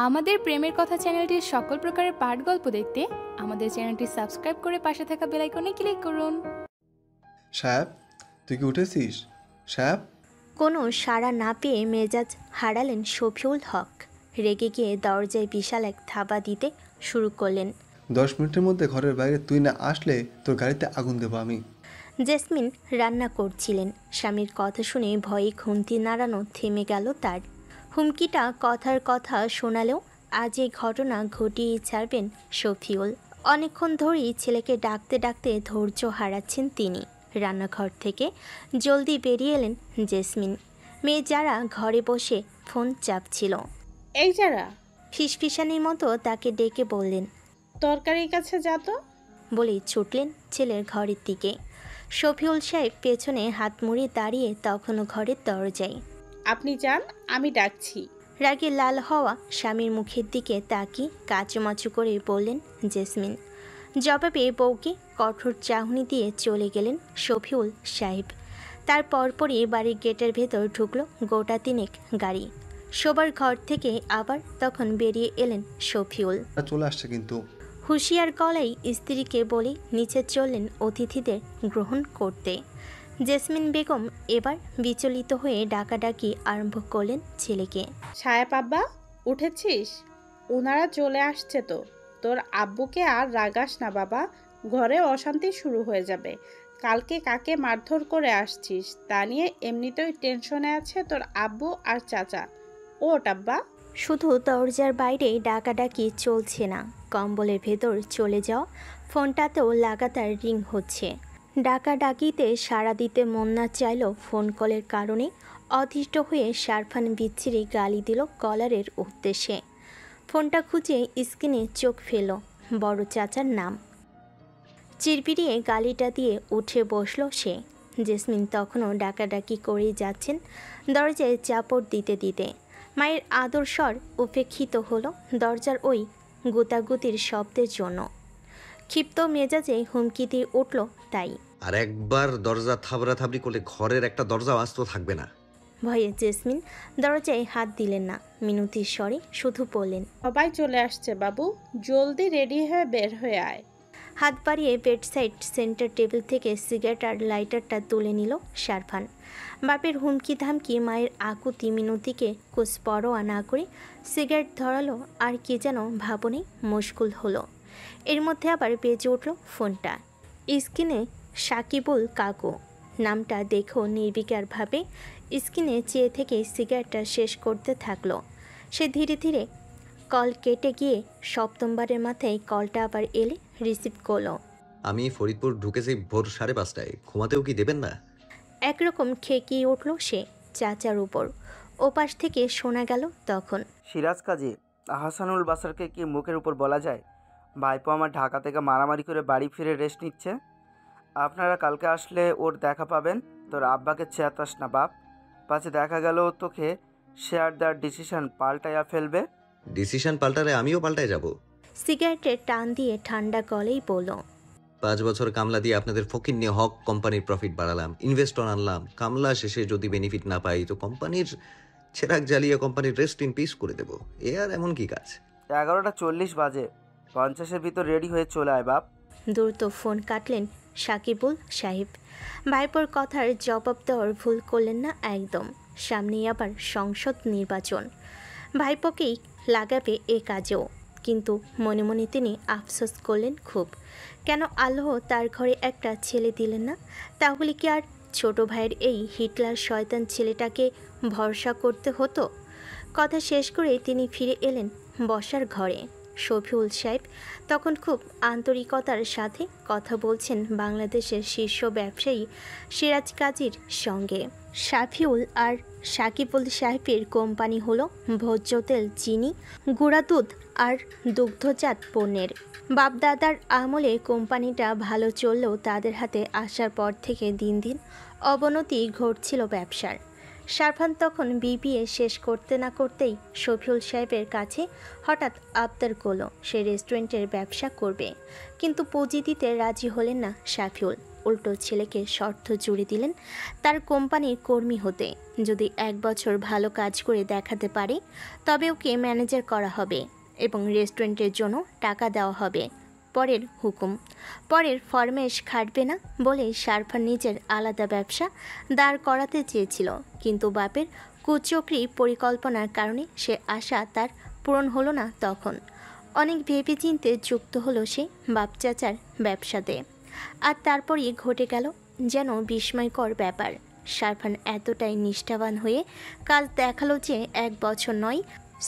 আমাদের প্রেমের কথা চ্যানেলটির সকল প্রকারের পাঠ গল্প দেখতে আমাদের চ্যানেলটি সাবস্ক্রাইব করে পাশে থাকা বেল আইকনে ক্লিক করুন। সাহেব, তুই কি উঠেছিস? সাহেব। কোনো সাড়া না পেয়ে মেজাজ হারালেন শফিউল হক। রেগে গিয়ে দরজায় বিশাল এক থাবা দিতে শুরু করলেন। 10 মিনিটের মধ্যে ঘরের বাইরে তুই না আসলে তোর গাড়িতে আগুন দেবো আমি। জেসমিন রান্না করছিলেন। স্বামীর কথা শুনে ভয়ে খুন্তি নাড়ানো থেমে গেল তার। হুমকিটা কথার কথা শোনালেও আজ এই ঘটনা ঘটিয়ে ছাড়বেন শফিউল। অনেকক্ষণ ধরেই ছেলেকে ডাকতে ডাকতে ধৈর্য হারাচ্ছেন তিনি। রান্নাঘর থেকে জলদি বেরিয়ে এলেন জেসমিন। মেয়ে যারা ঘরে বসে ফোন চাপছিল। এই যারা, ফিসফিসানির মতো তাকে ডেকে বললেন, তরকারির কাছে যা তো। বলেই ছুটলেন ছেলের ঘরের দিকে। শফিউল সাহেব পেছনে হাত মুড়ে দাঁড়িয়ে তখনও ঘরের দরজায়। আপনি যান, আমি ডাকছি। রাগে লাল হওয়া স্বামীর মুখের দিকে তাকিয়ে কাচুমাচু করে বললেন জেসমিন। জবাবে বউকে কঠোর চাহনি দিয়ে চলে গেলেন শফিউল সাহেব। তার পরপরই বাড়ির গেটের ভেতর ঢুকলো গোটা তিনেক গাড়ি। শোবার ঘর থেকে আবার তখন বেরিয়ে এলেন শফিউল। চলে আসছে কিন্তু। হুঁশিয়ার গলায় স্ত্রীকে বলে নিচে চললেন অতিথিদের গ্রহণ করতে। জেসমিন বেগম এবার বিচলিত হয়ে ডাকাডাকি আরম্ভ করলেন ছেলেকে। সাহেব আব্বা, উঠেছিস? ওনারা চলে আসছে তো। তোর আব্বুকে আর রাগাস না বাবা, ঘরে অশান্তি শুরু হয়ে যাবে। কালকে কাকে মারধর করে আসছিস তা নিয়ে এমনিতেই টেনশনে আছে তোর আব্বু আর চাচা। ওঠ আব্বা। শুধু দরজার বাইরে ডাকাডাকি চলছে না, কম্বলের ভেতর চলে যাওয়া ফোনটাতেও লাগাতার রিং হচ্ছে। ডাকাডাকিতে সাড়া দিতে মন না চাইলেও ফোন কলের কারণে অতিষ্ঠ হয়ে শারফান বিচ্ছিরি গালি দিল কলারের উদ্দেশ্যে। ফোনটা খুঁজে স্ক্রিনে চোখ ফেল বড় চাচার নাম। চিরবিড়িয়ে গালিটা দিয়ে উঠে বসল সে। জেসমিন তখনও ডাকাডাকি করেই যাচ্ছেন দরজায় চাপড় দিতে দিতে। মায়ের আদর স্বর উপেক্ষিত হলো দরজার ওই গুতাগুতির শব্দের জন্য। ক্ষিপ্ত মেজাজে হুমকি দিয়ে উঠল তাই। আর একবার দরজা থাবড়াথাবড়ি করলে ঘরের একটা দরজা আস্ত থাকবে না। ভয়ে জেসমিন দরজায় হাত দিলেন না, মিনতির স্বরে শুধু বললেন, সবাই চলে আসছে বাবু, জলদি রেডি হয়ে বের হয়ে আয়। হাত বাড়িয়ে বেডসাইড সেন্টার টেবিল থেকে সিগারেট আর লাইটারটা তুলে নিল শারফান। বাপের হুমকি ধামকি, মায়ের আকুতি মিনতিকে কুছ পরোয়া না করে সিগারেট ধরালো আর কে যেন ভাবনে মুশকুল হলো। এর মধ্যে আবার বেজে উঠল ফোনটা। স্ক্রিনে সাকিবুল কাকু নামটা দেখো নির্বিকারভাবে স্ক্রিনে চেয়ে থেকে সিগারেটটা শেষ করতে থাকলো। সে ধীরে ধীরে কল কেটে গিয়ে সপ্তমবারের মাথায় কলটা আবার এলে রিসিভ করলো। আমি ফরিদপুর ঢুকেছি ভোর 5:30। ঘুমাতেও কি দেবেন না? একরকম খেকিয়ে উঠল সে চাচার উপর। ওপাশ থেকে শোনা গেল তখন, সিরাজ কাজী আহসানুল বাসারকে কি মুখের উপর বলা যায়? ভাইপো আমার ঢাকা থেকে মারামারি করে বাড়ি ফিরে রেস্ট নিচ্ছে। আপনারা কালকে আসলে ওর দেখা পাবেন। তোর আব্বাকে চেতাস না বাপ, পাছে দেখা গেল তোকে শেয়ার দেওয়ার ডিসিশন পাল্টাইয়া ফেলবে। ডিসিশন পাল্টালে আমিও পাল্টায় যাব। সিগারেটের টান দিয়ে ঠান্ডা গলেই বলল, 5 বছর কামলা দিয়ে আপনাদের ফকিন্নি হক কোম্পানির প্রফিট বাড়ালাম, ইনভেস্টর আনলাম। কামলা শেষে যদি বেনিফিট না পাই তো কোম্পানির ছেড়াক জ্বালিয়ে কোম্পানির রেস্ট ইন পিস করে দেবো। এ আর এমন কি কাজ? 11:40 বাজে, 50-এর ভিতর রেডি হয়ে চলে আয় বাপ। দ্রুত ফোন কাটলেন সাকিবুল সাহেব। ভাইপোর কথার জবাব দেওয়ার ভুল করলেন না একদম। সামনেই আবার সংসদ নির্বাচন, ভাইপোকেই লাগাবে এ কাজেও। কিন্তু মনে মনে তিনি আফসোস করলেন খুব। কেন আল্লাহ তার ঘরে একটা ছেলে দিলেন না? তাহলে কি আর ছোট ভাইয়ের এই হিটলার শয়তান ছেলেটাকে ভরসা করতে হতো? কথা শেষ করে তিনি ফিরে এলেন বসার ঘরে। শফিউল সাহেব তখন খুব আন্তরিকতার সাথে কথা বলছেন বাংলাদেশের শীর্ষ ব্যবসায়ী সিরাজ কাজীর সঙ্গে। শাফিউল আর সাকিবুল সাহেবের কোম্পানি হলো ভোজ্য তেল, চিনি, গুঁড়া দুধ আর দুগ্ধজাত পণ্যের। বাপদাদার আমলে কোম্পানিটা ভালো চললেও তাদের হাতে আসার পর থেকে দিন দিন অবনতি ঘটছিল ব্যবসার। শারফান তখন বিবিএ শেষ করতে না করতেই শফিউল সাহেবের কাছে হঠাৎ আবদার করল সে রেস্টুরেন্টের ব্যবসা করবে। কিন্তু পুঁজি দিতে রাজি হলেন না শাফিউল। উল্টো ছেলেকে শর্ত জুড়ে দিলেন তার কোম্পানির কর্মী হতে। যদি 1 বছর ভালো কাজ করে দেখাতে পারে তবে ওকে ম্যানেজার করা হবে এবং রেস্টুরেন্টের জন্য টাকা দেওয়া হবে। পরের হুকুম, পরের ফরমেশ খাটবে না বলে শারফান নিজের আলাদা ব্যবসা দাঁড় করাতে চেয়েছিল, কিন্তু বাপের কুচক্রি পরিকল্পনার কারণে সে আশা তার পূরণ হলো না। তখন অনেক ভেবেচিন্তে যুক্ত হলো সে বাপ চাচার ব্যবসাতে। আর তারপরই ঘটে গেল যেন বিস্ময়কর ব্যাপার। শারফান এতটাই নিষ্ঠাবান হয়ে কাজ দেখালো যে 1 বছর নয়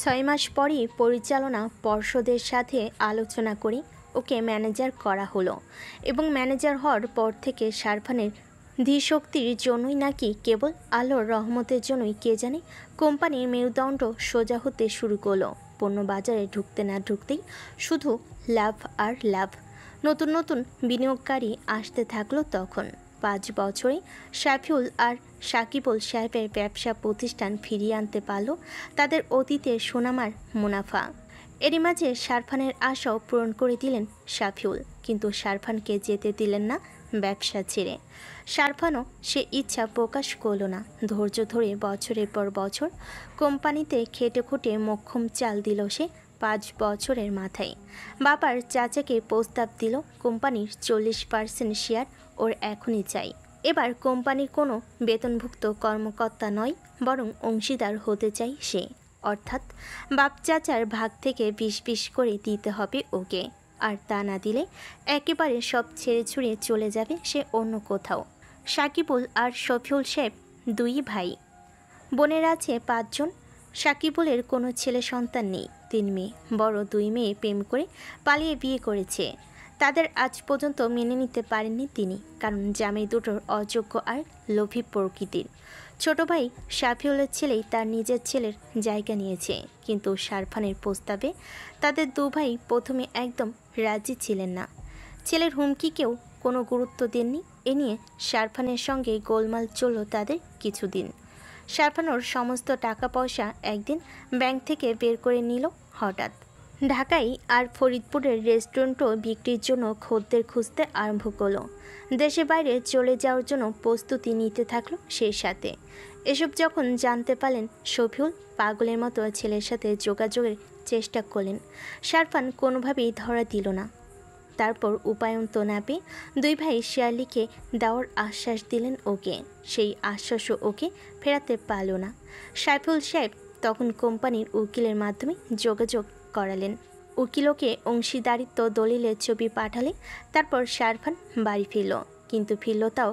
6 মাস পরই পরিচালনা পর্ষদের সাথে আলোচনা করে ওকে ম্যানেজার করা হলো। এবং ম্যানেজার হওয়ার পর থেকে শারফানের ধীশক্তির জন্যই নাকি কেবল আল্লাহর রহমতের জন্যই কে জানে কোম্পানির মেরুদণ্ড সোজা হতে শুরু করলো। পণ্য বাজারে ঢুকতে না ঢুকতেই শুধু লাভ আর লাভ। নতুন নতুন বিনিয়োগকারী আসতে থাকলো। তখন 5 বছরে শাফিউল আর সাকিবুল সাহেবের ব্যবসা প্রতিষ্ঠান ফিরিয়ে আনতে পারল তাদের অতীতের সুনামার মুনাফা। এরই মাঝে শারফানের আশাও পূরণ করে দিলেন শাফিউল, কিন্তু শারফানকে যেতে দিলেন না ব্যবসা ছেড়ে। শারফানও সে ইচ্ছা প্রকাশ করল না। ধৈর্য ধরে বছরের পর বছর কোম্পানিতে খেটে খুঁটে মোক্ষম চাল দিল সে 5 বছরের মাথায়। বাবার চাচাকে প্রস্তাব দিল কোম্পানির 40% শেয়ার ওর এখনই চাই। এবার কোম্পানির কোনো বেতনভুক্ত কর্মকর্তা নয়, বরং অংশীদার হতে চাই সে। অর্থাৎ বাপ চাচার ভাগ থেকে 20-20 করে দিতে হবে ওকে। আর তা না দিলে একেবারে সব ছেড়ে ছুড়ে চলে যাবে সে অন্য কোথাও। সাকিবুল আর শফিউল সাহেব 2 ভাই, বোনের আছে 5 জন। সাকিবুলের কোনো ছেলে সন্তান নেই, 3 মেয়ে। বড় 2 মেয়ে প্রেম করে পালিয়ে বিয়ে করেছে। তাদের আজ পর্যন্ত মেনে নিতে পারেননি তিনি, কারণ জামাই দুটোর অযোগ্য আর লোভী প্রকৃতির। ছোট ভাই শাফিউলের ছেলেই তার নিজের ছেলের জায়গা নিয়েছে, কিন্তু শারফানের প্রস্তাবে তাদের 2 ভাই প্রথমে একদম রাজি ছিলেন না। ছেলের হুমকিকেও কোনো গুরুত্ব দেননি। এ নিয়ে শারফানের সঙ্গে গোলমাল চলল তাদের কিছুদিন। শারফানোর সমস্ত টাকা পয়সা একদিন ব্যাংক থেকে বের করে নিল হঠাৎ। ঢাকায় আর ফরিদপুরের রেস্টুরেন্টও বিক্রির জন্য খদ্দের খুঁজতে আরম্ভ করলো। দেশে বাইরে চলে যাওয়ার জন্য প্রস্তুতি নিতে থাকলো সেই সাথে। এসব যখন জানতে পারলেন শফিউল পাগলের মতো ছেলের সাথে যোগাযোগের চেষ্টা করলেন। শারফান কোনোভাবেই ধরা দিল না। তারপর উপায়ন্ত না পেয়ে 2 ভাই শেয়ার লিখে দেওয়ার আশ্বাস দিলেন ওকে। সেই আশ্বাসও ওকে ফেরাতে পারল না। সাইফুল সাহেব তখন কোম্পানির উকিলের মাধ্যমে যোগাযোগ করালেন। উকিলকে অংশীদারিত্ব দলিলের ছবি পাঠালে তারপর শারফান বাড়ি ফিরল, কিন্তু ফিরল তাও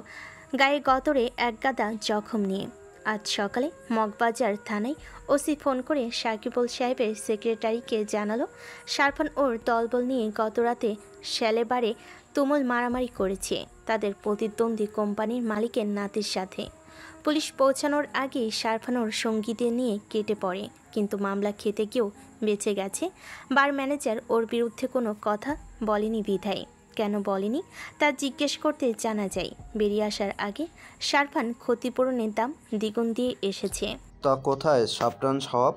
গায়ে গতরে এক গাদা জখম নিয়ে। আজ সকালে মগবাজার থানায় ওসি ফোন করে সাকিবুল সাহেবের সেক্রেটারিকে জানালো শারফান ওর দলবল নিয়ে গতরাতে শ্যালেবারে তুমুল মারামারি করেছে তাদের প্রতিদ্বন্দ্বী কোম্পানির মালিকের নাতির সাথে। পুলিশ পৌঁছানোর আগেই শারফান ওর সঙ্গীদের নিয়ে কেটে পড়ে, কিন্তু মামলা খেতে গিয়েও বেঁচে গেছে। বার ম্যানেজার ওর বিরুদ্ধে কোনো কথা বলেনি বিধায়। কেন বলেনি তা জিজ্ঞেস করতে জানা যায় বেরিয়ে আসার আগে শারফান ক্ষতিপূরণের দাম দ্বিগুণ দিয়ে এসেছে। তা কোথায় সাবটান সাওয়াব?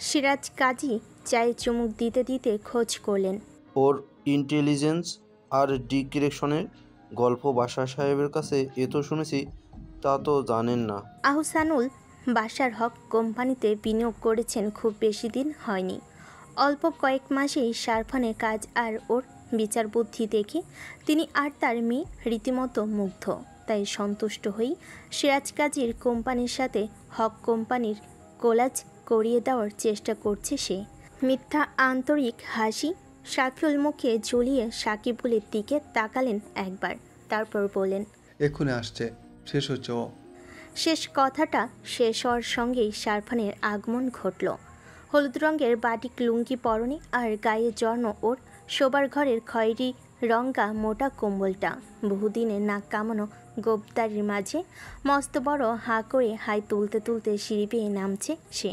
সিরাজ কাজী চায়ে চুমুক দিতে দিতে খোঁজ করলেন। ওর ইন্টেলিজেন্স আর ডিক্রেশনের গল্প বাশার সাহেবের কাছে এ তো শুনেছি, তা তো জানেন না। আহসানুল বাশার হক কোম্পানিতে বিনিয়োগ করেছেন খুব বেশি দিন হয়নি। অল্প কয়েক মাসেই শারফানের কাজ আর ওর বিচার বুদ্ধি দেখে তিনি আর তার মেয়ে রীতিমতো মুগ্ধ। তাই সন্তুষ্ট হয়েই সিরাজ কাজীর কোম্পানির সাথে হক কোম্পানির কোলাজ করিয়ে দেওয়ার চেষ্টা করছে সে। মিথ্যা আন্তরিক হাসি শাফিউল মুখে ঝুলিয়ে সাকিবুলের দিকে তাকালেন একবার, তারপর বললেন, এক্ষুনি আসছে, শেষ হচ্ছে ও। শেষ কথাটা শেষ হওয়ার সঙ্গেই শারফানের আগমন ঘটল। হলুদ রঙের বাটিক লুঙ্গি পরনে আর গায়ে জড়ন ওর শোবার ঘরের খয়েরি রঙা মোটা কম্বলটা। বহুদিনের নাক কামানো গোবদারির মাঝে মস্ত বড় হাঁ করে হাই তুলতে তুলতে সিঁড়ি বেয়ে নামছে সে।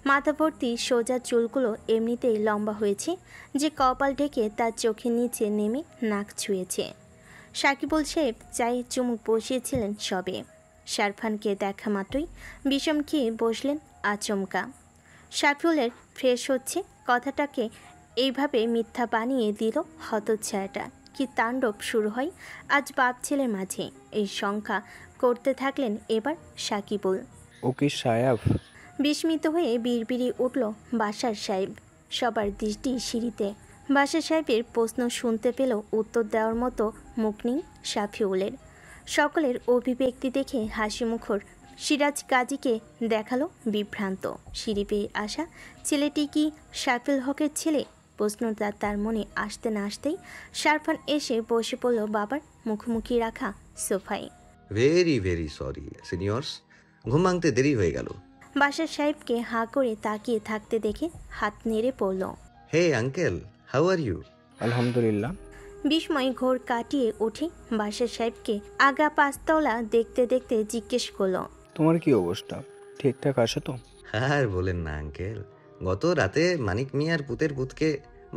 মাথা ভর্তি সোজা চুলগুলো এমনিতেই লম্বা হয়েছে যে কপাল ঢেকে তার চোখের নিচে নেমে নাক ছুঁয়েছে। সাকিবুল সাহেব চায়ে চুমুক বসিয়েছিলেন সবে। শারফানকে দেখা মাত্রই বিষম খেয়ে বসলেন আচমকা। শাফিউলের ফ্রেশ হচ্ছে কথাটাকে এইভাবে মিথ্যা বানিয়ে দিল হতচ্ছায়াটা। কি তাণ্ডব শুরু হয় আজ বাপ ছেলের মাঝে। এই সংখ্যা করতে থাকলেন এবার সাকিবুল। ও কি সায়াব? বিস্মিত হয়ে বিড়বিড়ি উঠল বাসার সাহেব। সবার দৃষ্টি সিঁড়িতে। বাসার সাহেবের প্রশ্ন শুনতে পেলেও উত্তর দেওয়ার মতো মুখ নেই শাফিউলের। সকলের অভিব্যক্তি দেখে হাসি মুখর সিরাজ কাজীকে দেখালো বিভ্রান্ত। সিঁড়ি পেয়ে আসা ছেলেটি কি শাফিউল হকের ছেলে? প্রশ্নটা তার মনে আসতে না আসতেই শারফান এসে বসে পড়ল বাবার মুখোমুখি রাখা সোফায়। ভেরি ভেরি সরি সিনিয়র্স, ঘুম ভাঙতে দেরি হয়ে গেল। বাসার সাহেবকে হাঁ করে তাকিয়ে থাকতে দেখে হাত নেড়ে পড়ল। হে আঙ্কেল, হাউ আর ইউ? আলহামদুলিল্লাহ। বিস্ময় ঘোর কাটিয়ে উঠে বাসার সাহেবকে আগা পাঁচতলা দেখতে দেখতে জিজ্ঞেস করলো, তোমার কি অবস্থা? ঠিকঠাক আছো তো? আর বলেন না আঙ্কেল, গত রাতে মানিক মিয়ার পুতের পুতকে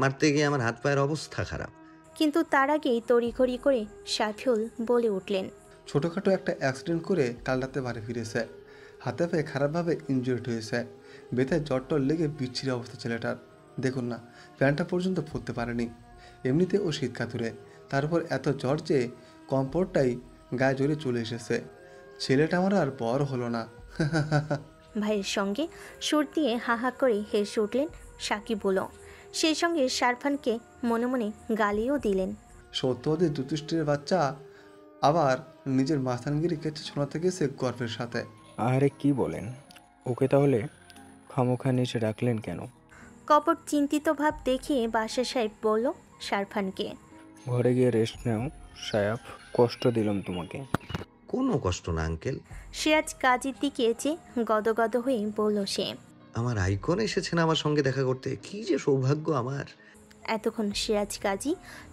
মারতে গিয়ে আমার হাত পায়ের অবস্থা খারাপ। কিন্তু তার আগেই তড়িঘড়ি করে শাফিউল বলে উঠলেন, ছোটোখাটো একটা অ্যাক্সিডেন্ট করে কাল রাতে বাড়ি ফিরেছে। হাতে পায়ে খারাপভাবে ইনজুরিড হয়েছে। বেতায় জ্বর লেগে বিচ্ছিরি অবস্থা ছেলেটার। দেখুন না, প্যান্টটা পর্যন্ত পরতে পারেনি। এমনিতে ও শীত কাতুরে, তার উপর এত জ্বর যে কম্পোর্টটাই গায়ে জড়িয়ে চলে এসেছে। ছেলেটা আমার আর বড় হলো না। ভাইয়ের সঙ্গে সুর দিয়ে হাহা করে হেসে উঠলেন সাকিবুলও। সেই সঙ্গে শারফানকে মনে মনে গালিও দিলেন। সত্যবাদী যুধিষ্ঠিরের বাচ্চা আবার নিজের মাস্তানগিরি কেটে শোনাতে গেছে গর্বের সাথে। আরে কি বলেন? ওকে তাহলে খামোখা নিচে রাখলেন কেন? কপট চিন্তিত ভাব দেখিয়ে বাসা সাহেব বলল শারফানকে, ঘরে গিয়ে রেস্ট নাও সায়াব, কষ্ট দিলাম তোমাকে। কোনো কষ্ট না আঙ্কেল। সিরাজ কাজীর দিকে চেয়ে গদগদ হয়ে বলল সে। আমার আইকন এসেছেন আমার সঙ্গে দেখা করতে, কি যে সৌভাগ্য আমার। এতক্ষণ সিরাজ কাজী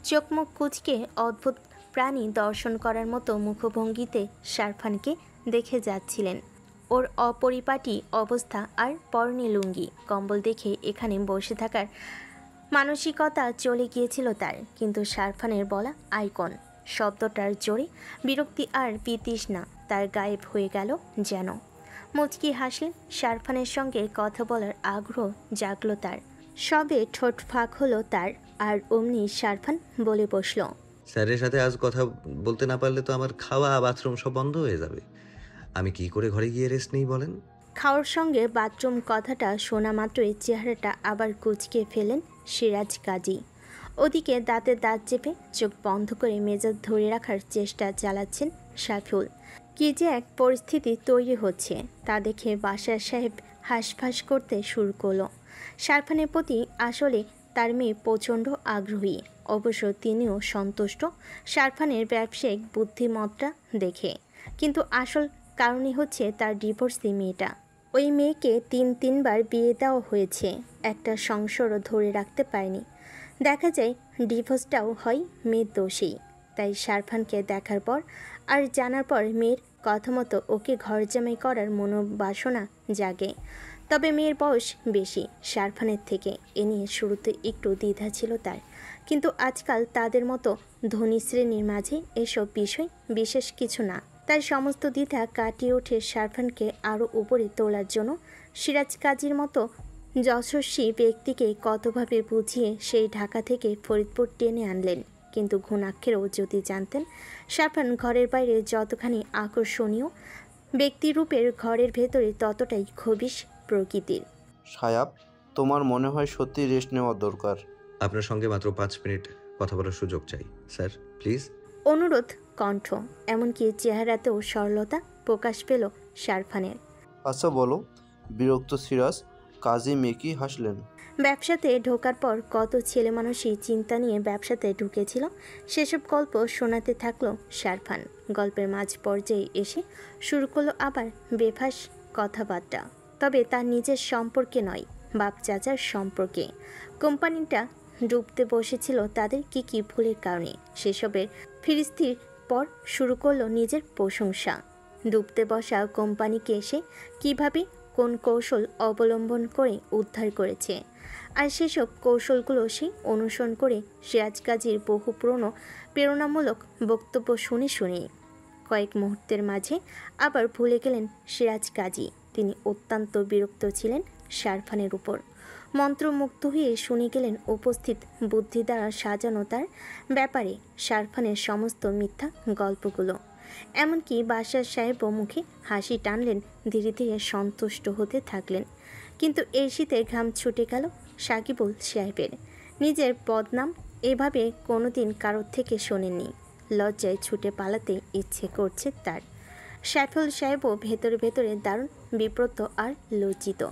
চোখ মুখ কুচকে অদ্ভুত প্রাণী দর্শন করার মতো মুখভঙ্গিতে শারফানকে দেখে যাচ্ছিলেন। ওর অপরিপাটি অবস্থা আর পরনে লুঙ্গি কম্বল দেখে এখানে বসে থাকার মানসিকতা চলে গিয়েছিল তার। কিন্তু শারফানের বলা আইকন শব্দটার জোরে বিরক্তি আর বিতৃষ্ণা তার গায়েব হয়ে গেল যেন। মুচকি হাসলেন। শারফানের সঙ্গে কথা বলার আগ্রহ জাগলো তার। সবে ঠোঁট ফাঁক হলো তার, আর অমনি শারফান বলে বসল, স্যারের সাথে আজ কথা বলতে না পারলে তো আমার খাওয়া বাথরুম সব বন্ধ হয়ে যাবে। আমি কি করে ঘরে গিয়ে রেস্ট নেই বলেন? খাওয়ার সঙ্গে বাথরুম কথাটা শোনা মাত্রই চেহারাটা আবার কুঁচকে ফেলেন সিরাজ কাজী। ওদিকে দাঁতে দাঁত চেপে চোখ বন্ধ করে মেজাজ ধরে রাখার চেষ্টা চালাচ্ছেন শাফিউল। কি যে এক পরিস্থিতি তৈরি হচ্ছে তা দেখে বাসার সাহেব হাঁসফাঁস করতে শুরু করলো। শারফানের প্রতি আসলে তার মেয়ে প্রচণ্ড আগ্রহী। অবশ্য তিনিও সন্তুষ্ট শারফানের ব্যবসায়িক বুদ্ধিমত্তা দেখে। কিন্তু আসল কারণই হচ্ছে তার ডিভোর্সি মেয়েটা। ওই মেয়েকে তিনবার বিয়ে দেওয়া হয়েছে, একটা সংসারও ধরে রাখতে পারেনি। দেখা যায় ডিভোর্সটাও হয় মেয়ের দোষেই। তাই শারফানকে দেখার পর আর জানার পর মেয়ের কথা মতো ওকে ঘর জামাই করার মনোবাসনা জাগে। তবে মেয়ের বয়স বেশি শারফানের থেকে, এ নিয়ে শুরুতে একটু দ্বিধা ছিল তার। কিন্তু আজকাল তাদের মতো ধনী শ্রেণীর মাঝে এসব বিষয় বিশেষ কিছু না। তাই সমস্ত দ্বিধা কাটিয়ে ওঠে শারফানকে আরও উপরে তোলার জন্য সিরাজ কাজীর মতো যশস্বী ব্যক্তিকে কতভাবে বুঝিয়ে সেই ঢাকা থেকে ফরিদপুর টেনে আনলেন। কিন্তু ঘুণাক্ষরেও যদি জানতেন শারফান ঘরের বাইরে যতখানি আকর্ষণীয় ব্যক্তিরূপের, ঘরের ভেতরে ততটাই খবিশ প্রকৃতির। সায়াব, তোমার মনে হয় সত্যি রেস্ট নেওয়া দরকার। আপনার সঙ্গে মাত্র 5 মিনিট কথা বলার সুযোগ চাই স্যার, প্লিজ। অনুরোধ কণ্ঠ, এমনকি চেহারাতেও সরলতা প্রকাশ পেল শারফানের। আচ্ছা বলো। বিরক্ত সিরাজ কাজী মেকি হাসলেন। ব্যবসাতে ঢোকার পর কত ছেলে মানুষই চিন্তা নিয়ে ব্যবসাতে ঢুকেছিল সেসব গল্প শোনাতে থাকলো শারফান। গল্পের মাঝ পর্যায়ে এসে শুরু করলো আবার বেফাস কথাবার্তা, তবে তার নিজের সম্পর্কে নয়, বাপ চাচার সম্পর্কে। কোম্পানিটা ডুবতে বসেছিল তাদের কি কি ভুলের কারণে, সেসবের ফিরিস্তির পর শুরু করলো নিজের প্রশংসা। ডুবতে বসা কোম্পানিকে এসে কিভাবে কোন কৌশল অবলম্বন করে উদ্ধার করেছে, আর সেসব কৌশলগুলো সে অনুসরণ করে সিরাজ কাজীর বহু পুরনো প্রেরণামূলক বক্তব্য শুনে কয়েক মুহূর্তের মাঝে আবার ভুলে গেলেন সিরাজ কাজী। তিনি অত্যন্ত বিরক্ত ছিলেন শারফানের উপর। মন্ত্রমুগ্ধ হয়ে শুনে গেলেন উপস্থিত বুদ্ধি দ্বারা সাজানো তার ব্যাপারে শারফানের সমস্ত মিথ্যা গল্পগুলো। এমনকি বাসার সাহেবও মুখে হাসি টানলেন, ধীরে ধীরে সন্তুষ্ট হতে থাকলেন। কিন্তু এই শীতে ঘাম ছুটে গেল সাকিবুল সাহেবের। নিজের বদনাম এভাবে কোনোদিন কারোর থেকে শোনেননি। লজ্জায় ছুটে পালাতে ইচ্ছে করছে তার। সাইফুল সাহেবও ভেতরে ভেতরে দারুণ বিব্রত আর লজ্জিত,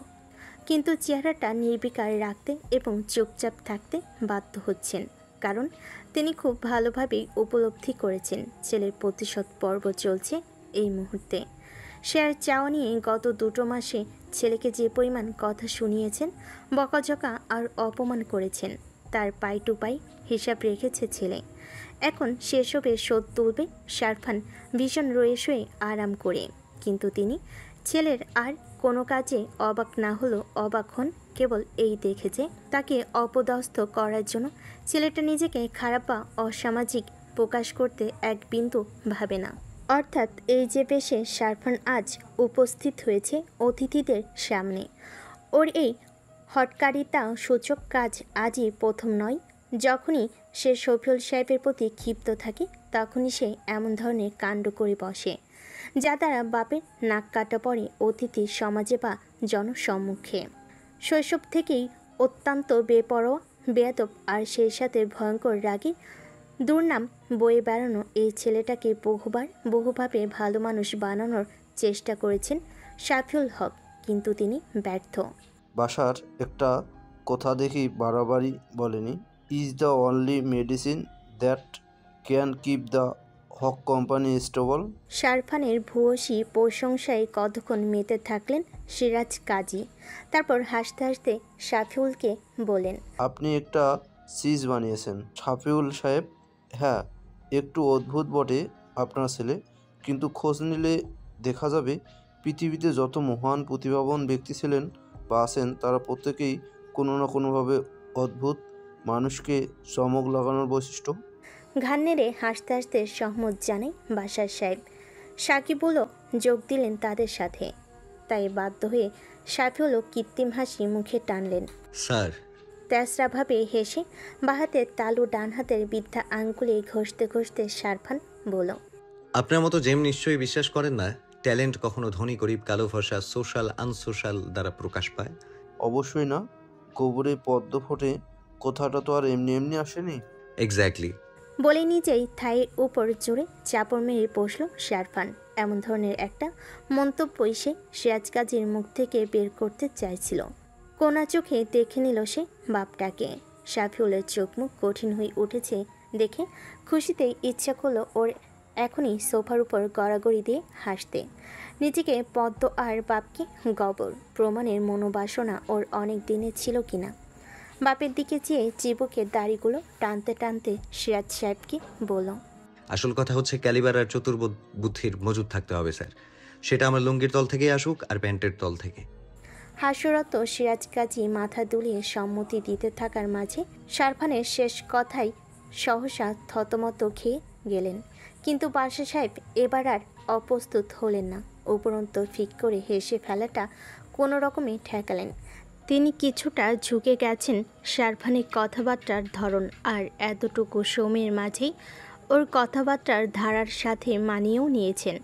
কিন্তু চেহারাটা নির্বিকার রাখতে এবং চুপচাপ থাকতে বাধ্য হচ্ছেন, কারণ তিনি খুব ভালোভাবেই উপলব্ধি করেছেন ছেলের প্রতিশোধ পর্ব চলছে এই মুহূর্তে। সে আর চাওয়া নিয়ে গত 2 মাসে ছেলেকে যে পরিমাণ কথা শুনিয়েছেন, বকাঝকা আর অপমান করেছেন, তার পাই টু পাই হিসাব রেখেছে ছেলে। এখন সেসবে শোধ তুলবে শারফান ভীষণ রয়ে শুয়ে আরাম করে। কিন্তু তিনি ছেলের আর কোনো কাজে অবাক না হলেও অবাক হন কেবল এই দেখে যে তাকে অপদস্থ করার জন্য ছেলেটা নিজেকে খারাপ বা অসামাজিক প্রকাশ করতে এক বিন্দু ভাবে না। অর্থাৎ এই যে বেশে শারফান আজ উপস্থিত হয়েছে অতিথিদের সামনে, ওর এই হটকারিতা সূচক কাজ আজই প্রথম নয়। যখনই সে শফিউল সাহেবের প্রতি ক্ষিপ্ত থাকে তখনই সে এমন ধরনের কাণ্ড করে বসে, যা দ্বারা বাপের নাক কাটা পড়ে অতিথি সমাজে বা জনসম্মুখে। শৈশব থেকেই অত্যন্ত বেপরোয়া, বেয়াদব আর সেই সাথে ভয়ঙ্কর রাগী দুর্নাম বয়ে বেড়ানো এই ছেলেটাকে বহুভাবে ভালো মানুষ বানানোর চেষ্টা করেছেন শাফিউল হক, কিন্তু তিনি ব্যর্থ। বাসার একটা কথা দেখি বাড়াবাড়ি বলেনি, is the only medicine that can keep the whole company stable. শারফানের ভূয়সী প্রশংসায় কতক্ষণ মেতে থাকলেন সিরাজ কাজী, তারপর হাসতে হাসতে শাফিউলকে বলেন, আপনি একটা চিজ বানিয়েছেন শাফিউল সাহেব। হ্যাঁ, একটু অদ্ভুত বটে আপনার ছেলে, কিন্তু খোঁজ নিলে দেখা যাবে পৃথিবীতে যত মহান প্রতিভাবান ব্যক্তি ছিলেন বা আছেন তারা প্রত্যেকেই কোনো না কোনোভাবে অদ্ভুত, মানুষকে চমক লাগানোর বৈশিষ্ট্য। ঘাড় নেড়ে হাসতে হাসতে সহমত জানাই বাসার সাহেব। সাকিবুলও যোগ দিলেন তাদের সাথে। তাই বাধ্য হয়ে শাফিউলও কৃত্রিম হাসি মুখে টানলেন। স্যার, তেসরাভাবে হেসে বাহাতের তালু ডান হাতের বৃদ্ধা আঙ্গুলে ঘষতে ঘষতে শারফান বলল, আপনার মতো জেম নিশ্চয়ই বিশ্বাস করেন না ট্যালেন্ট কখনো ধনী গরিব কালো ফর্সা সোশ্যাল আনসোশ্যাল দ্বারা প্রকাশ পায়? অবশ্যই না, গোবরে পদ্ম ফোটে কথাটা তো আর এমনি এমনি আসেনি। এক্স্যাক্টলি। বলে নিজেই থাইয়ের উপর জোরে চাপড় মেরে বসল শারফান। এমন ধরনের একটা মন্তব্যই সে সিরাজ কাজীর মুখ থেকে বের করতে চাইছিল। কোনা চোখে দেখে নিল সে বাপটাকে। শাফিউলের চোখ মুখ কঠিন হয়ে উঠেছে দেখে খুশিতেই ইচ্ছা করলো ওর এখনই সোফার উপর গড়াগড়ি দিয়ে হাসতে। নিজেকে পদ্ম আর বাপকে গবর প্রমাণের মনোবাসনা ওর অনেক দিনে ছিল কিনা। বাপের দিকে চেয়ে চিবুকের দাড়িগুলো টানতে টানতে সিরাজ সাহেবকে বলল, আসল কথা হচ্ছে ক্যালিবার আর বুদ্ধির মজুদ থাকতে হবে স্যার। সেটা আমার লুঙ্গির তল থেকে আসুক আর প্যান্টের তল থেকে। হাস্যরত সিরাজ কাজী মাথা দুলিয়ে সম্মতি দিতে থাকার মাঝে শারফানের শেষ কথাই সহসা থতমত খেয়ে গেলেন। কিন্তু বাদশা সাহেব এবার আর অপ্রস্তুত হলেন না। উপরন্ত ফিক করে হেসে ফেলাটা কোনো রকমে ঠেকালেন। তিনি কিছুটা ঝুঁকে গেছেন শারফানের কথাবার্তার ধরন আর এতটুকু সময়ের মাঝেই ওর কথাবার্তার ধারার সাথে মানিয়েও নিয়েছেন।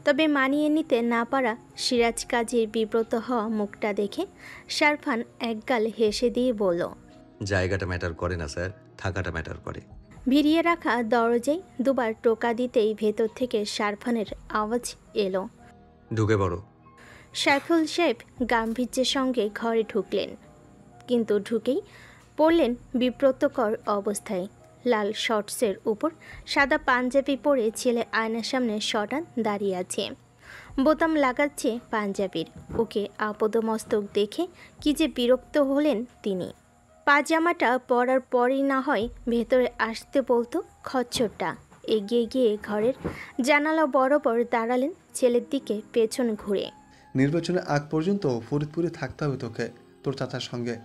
তবে মানিয়ে নিতে না পারা সিরাজ কাজীর বিব্রত হওয়া মুখটা দেখে শারফান একগাল হেসে দিয়ে বলল, জায়গাটা ম্যাটার করে না স্যার, থাকাটা ম্যাটার করে। ভিড়িয়ে রাখা দরজায় দুবার টোকা দিতেই ভেতর থেকে শারফানের আওয়াজ এলো, ঢুকে পড়ো। সাইফুল সাহেব গাম্ভীর্যের সঙ্গে ঘরে ঢুকলেন, কিন্তু ঢুকেই পড়লেন বিব্রতকর অবস্থায়। লাল শর্টসের উপর সাদা পাঞ্জাবি পরে ছেলে আয়নার সামনে শটান দাঁড়িয়ে আছে। বোতাম লাগাচ্ছে পাঞ্জাবির। ওকে আপদমস্তক দেখে কি যে বিরক্ত হলেন তিনি। পাজামাটা পরার পরই না হয় ভেতরে আসতে বলতো খচ্চরটা। এগিয়ে গিয়ে ঘরের জানালা বরাবর দাঁড়ালেন ছেলের দিকে পেছন ঘুরে। নির্বাচনের আগ পর্যন্ত ফরিদপুরে থাকতে হবে তোকে, তোর চাচার সঙ্গে।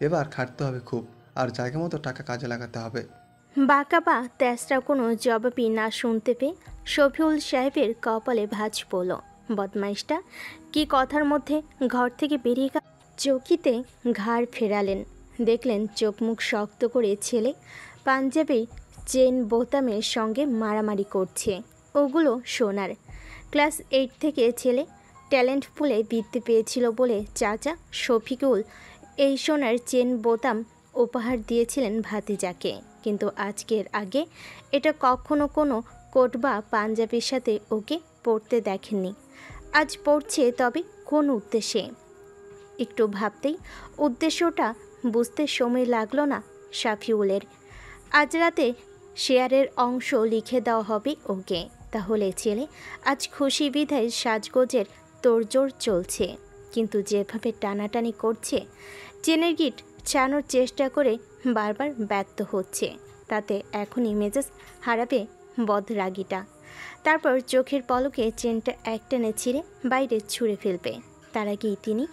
এবার খাটতে হবে খুব, আর জায়গা মতো টাকা কাজে লাগাতে হবে। বাঁকা বা তেসরা কোনো জবাবই না শুনতে পেয়ে শফিউল সাহেবের কপালে ভাঁজ পড়ল। বদমাইশটা কি কথার মধ্যে ঘর থেকে বেরিয়ে গেল। চৌকিতে ঘাড় ফেরালেন। দেখলেন চোখ মুখ শক্ত করে ছেলে পাঞ্জাবি চেন বোতামের সঙ্গে মারামারি করছে। ওগুলো সোনার। ক্লাস 8 থেকে ছেলে ট্যালেন্ট পুলে বৃত্তি পেয়েছিল বলে চাচা শফিকুল এই সোনার চেন বোতাম উপহার দিয়েছিলেন ভাতিজাকে। কিন্তু আজকের আগে এটা কখনো কোনো কোট বা পাঞ্জাবির সাথে ওকে পরতে দেখেননি। আজ পড়ছে, তবে কোন উদ্দেশ্যে? একটু ভাবতেই উদ্দেশ্যটা বুঝতে সময় লাগলো না শাফিউলের। আজ রাতে শেয়ারের অংশ লিখে দেওয়া হবে ওকে। তাহলে ছেলে আজ খুশি বিধায় সাজগোজের তোড়জোড় চলছে। কিন্তু যেভাবে টানাটানি করছে, চেনের গিট ছাড়ানোর চেষ্টা করে বারবার ব্যর্থ হচ্ছে, তাতে এখনই মেজাজ হারাবে বদরাগীটা। তারপর চোখের পলকে চেনটা একটানে ছিঁড়ে বাইরে ছুঁড়ে ফেলবে। তার আগেই তিনি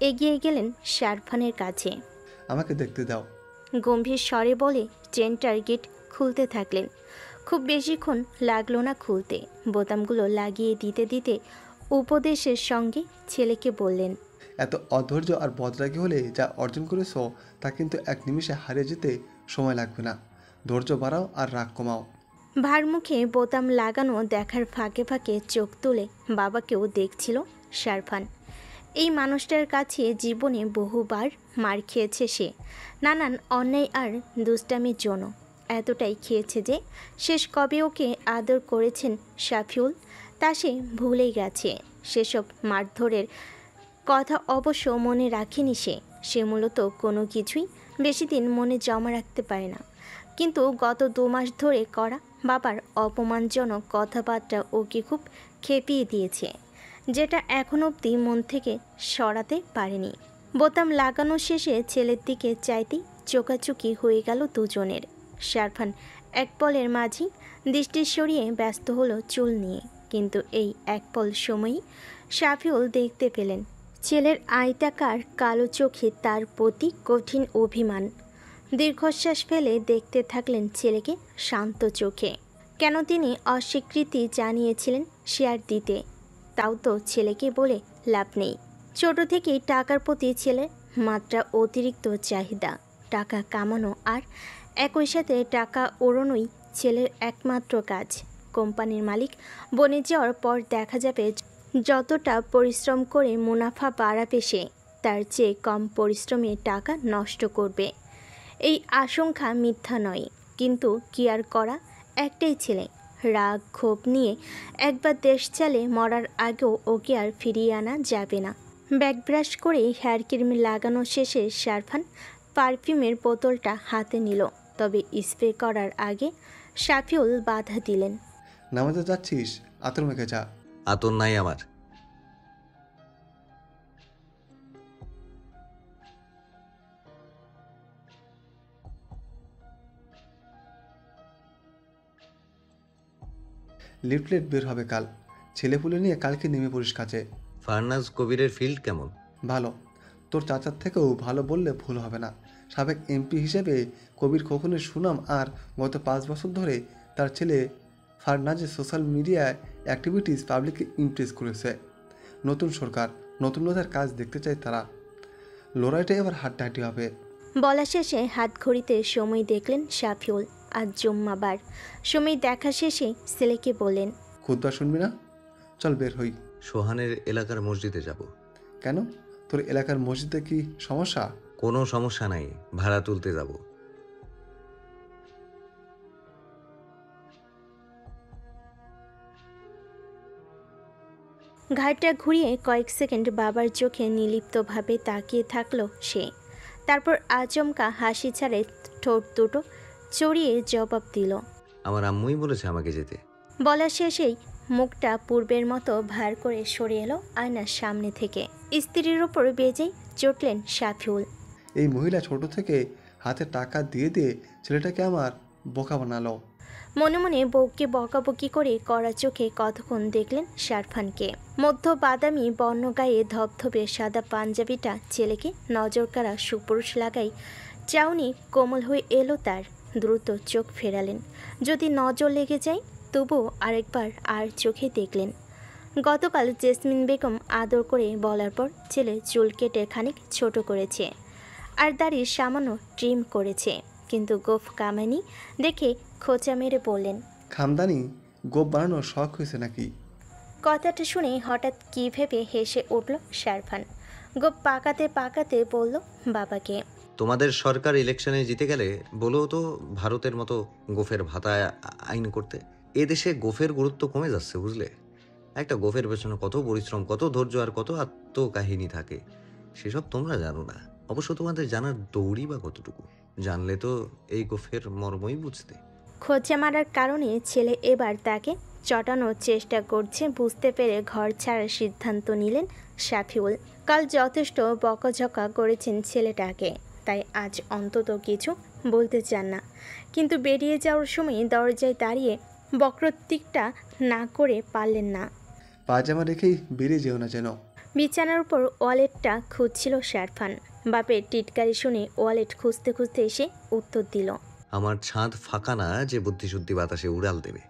এগিয়ে গেলেন শারফানের কাছে। আমাকে দেখতে দাও। গম্ভীর স্বরে বলে চেনটার গিট খুলতে থাকলেন। খুব বেশিক্ষণ লাগলো না খুলতে। বোতামগুলো লাগিয়ে দিতে দিতে উপদেশের সঙ্গে ছেলেকে বললেন, এত অধৈর্য আর বদরাগী হলে যা অর্জন করেছো তা কিন্তু এক নিমিষে হারিয়ে যেতে সময় লাগবে না। ধৈর্য বাড়াও আর রাগ কমাও। ভার মুখে বোতাম লাগানো দেখার ফাঁকে ফাঁকে চোখ তুলে বাবাকেও দেখছিল শারফান। এই মানুষটার কাছে জীবনে বহুবার মার খেয়েছে সে, নানান অন্যায় আর দুষ্টামির জন্য। এতটাই খেয়েছে যে শেষ কবে ওকে আদর করেছেন শাফিউল তা সে ভুলেই গেছে। সেসব মারধরের কথা অবশ্য মনে রাখেনি সে মূলত কোনো কিছুই বেশি দিন মনে জমা রাখতে পারে না। কিন্তু গত 2 মাস ধরে করা বাবার অপমানজনক কথাবার্তা ওকে খুব খেপিয়ে দিয়েছে, যেটা এখন অবধি মন থেকে সরাতে পারেনি। বোতাম লাগানো শেষে ছেলের দিকে চাইতেই চোকাচুকি হয়ে গেল দুজনের। শারফান এক পলের মাঝেই দৃষ্টি সরিয়ে ব্যস্ত হলো চুল নিয়ে। কিন্তু এই এক পল সময়ই শাফিউল দেখতে পেলেন ছেলের আয়তাকার কালো চোখে তার প্রতি কঠিন অভিমান। দীর্ঘশ্বাস ফেলে দেখতে থাকলেন ছেলেকে শান্ত চোখে। কেন তিনি অস্বীকৃতি জানিয়েছিলেন শেয়ার দিতে, তাও তো ছেলেকে বলে লাভ নেই। ছোট থেকেই টাকার প্রতি ছেলের মাত্রা অতিরিক্ত চাহিদা। টাকা কামানো আর একই সাথে টাকা ওড়ানোই ছেলের একমাত্র কাজ। কোম্পানির মালিক বনে যাওয়ার পর দেখা যাবে যতটা পরিশ্রম করে মুনাফা বাড়াবে সে, তার চেয়ে কম পরিশ্রমে টাকা নষ্ট করবে। এই আশঙ্কা মিথ্যা নয়, কিন্তু কি আর করা। একটাই ছেলে, রাগ ক্ষোভ নিয়ে একবার দেশ চালে মরার আগেও ওকে আর ফিরিয়ে আনা যাবে না। ব্যাক ব্রাশ করে হেয়ার ক্রিম লাগানো শেষে শারফান পারফিউমের বোতলটা হাতে নিল। তবে স্প্রে করার আগে শাফিউল বাধা দিলেন। নামাজে যাচ্ছিস, আতর মেখে যা। আতর নাই আমার। লিফলেট বের হবে কাল। ছেলেপুলে নিয়ে কালকে নেমে পড়িস কাজে। ফারনাজ কবিরের ফিল্ড কেমন? ভালো। তোর চাচার থেকেও ভালো বললে ভুল হবে না। সাবেক এমপি হিসেবে কবির খোকনের সুনাম আর গত 5 বছর ধরে তার ছেলে ফারনাজের সোশ্যাল মিডিয়ায় অ্যাক্টিভিটিস পাবলিককে ইমপ্রেস করেছে। নতুন সরকার, নতুনতার কাজ দেখতে চায় তারা। লড়াইটা এবার হাড্ডাহাড্ডি হবে। বলা শেষে হাত ঘড়িতে সময় দেখলেন শাফিউল। আজ জুম্মাবার। সময় দেখা শেষে ছেলেকে বললেন, খুতবা শুনবি না? চল বের হই। সোহানের এলাকার মসজিদে যাব। কেন? তোর এলাকার মসজিদে কি সমস্যা? কোনো সমস্যা নাই, ভাড়া তুলতে যাব। ঘাটটা ঘুরিয়ে কয়েক সেকেন্ড বাবার চোখে নির্লিপ্তভাবে তাকিয়ে থাকলো সে। তারপর আচমকা হাসি ছাড়ে ঠোঁট দুটো চড়িয়ে জবাব দিল, আমার আম্মুই বলেছে আমাকে যেতে। বলা শেষেই মুখটা পূর্বের মতো ভার করে সরে এলো আয়নার সামনে থেকে। স্ত্রীর ওপর বেজেই চটলেন শাফিউল। এই মহিলা ছোট থেকে হাতে টাকা দিয়ে দিয়ে ছেলেটাকে আমার বোকা বানালো। মনে মনে বউকে বকাবকি করে কড়া চোখে কতক্ষণ দেখলেন শারফানকে। মধ্য বাদামি বর্ণ গায়ে ধবধবে সাদা পাঞ্জাবিটা ছেলেকে নজর কাড়া সুপুরুষ লাগাই চাউনি কোমল হয়ে এলো তার। দ্রুত চোখ ফেরালেন, যদি নজর লেগে যায় তবুও আরেকবার আর চোখে দেখলেন। গতকাল জেসমিন বেগম আদর করে বলার পর ছেলে চুল কেটে খানিক ছোট করেছে আর দাড়ি সামান্য ট্রিম করেছে, কিন্তু গোফ কামানি দেখে খোঁচা মেরে বললেন, খামদানি গোপ বানানোর শখ হয়েছে নাকি? কথাটা শুনে হঠাৎ কী ভেবে হেসে উঠল শারফান। গোপ পাকাতে পাকাতে বলল বাবাকে, তোমাদের সরকার ইলেকশনে জিতে গেলে বলো তো ভারতের মতো গোফের ভাতা আইন করতে। এদেশে গোফের গুরুত্ব কমে যাচ্ছে, বুঝলে? একটা গোফের পেছনে কত পরিশ্রম, কত ধৈর্য আর কত আত্মকাহিনী থাকে, সেসব তোমরা জানো না। অবশ্য তোমাদের জানার দৌড়ই বা কতটুকু, জানলে তো এই গোফের মর্মই বুঝতে। খোঁচা মারার কারণে ছেলে এবার তাকে চটানোর চেষ্টা করছে বুঝতে পেরে ঘর ছাড়ার সিদ্ধান্ত নিলেন শাফিউল। কাল যথেষ্ট বকাঝকা করেছেন ছেলেটাকে, তাই আজ অন্তত কিছু বলতে চান না, কিন্তু বেরিয়ে যাওয়ার সময় দরজায় দাঁড়িয়ে বক্রোক্তিটা না করে পারলেন না। পায়জামা রেখেই বেরিয়ে যেও না যেন। বিছানার উপর ওয়ালেটটা খুঁজছিল শারফান। বাপের টিটকারি শুনে ওয়ালেট খুঁজতে খুঁজতে এসে উত্তর দিল, আমার ছাদ ফাঁকা না যে বুদ্ধিশুদ্ধি বাতাসে উড়াল দেবে।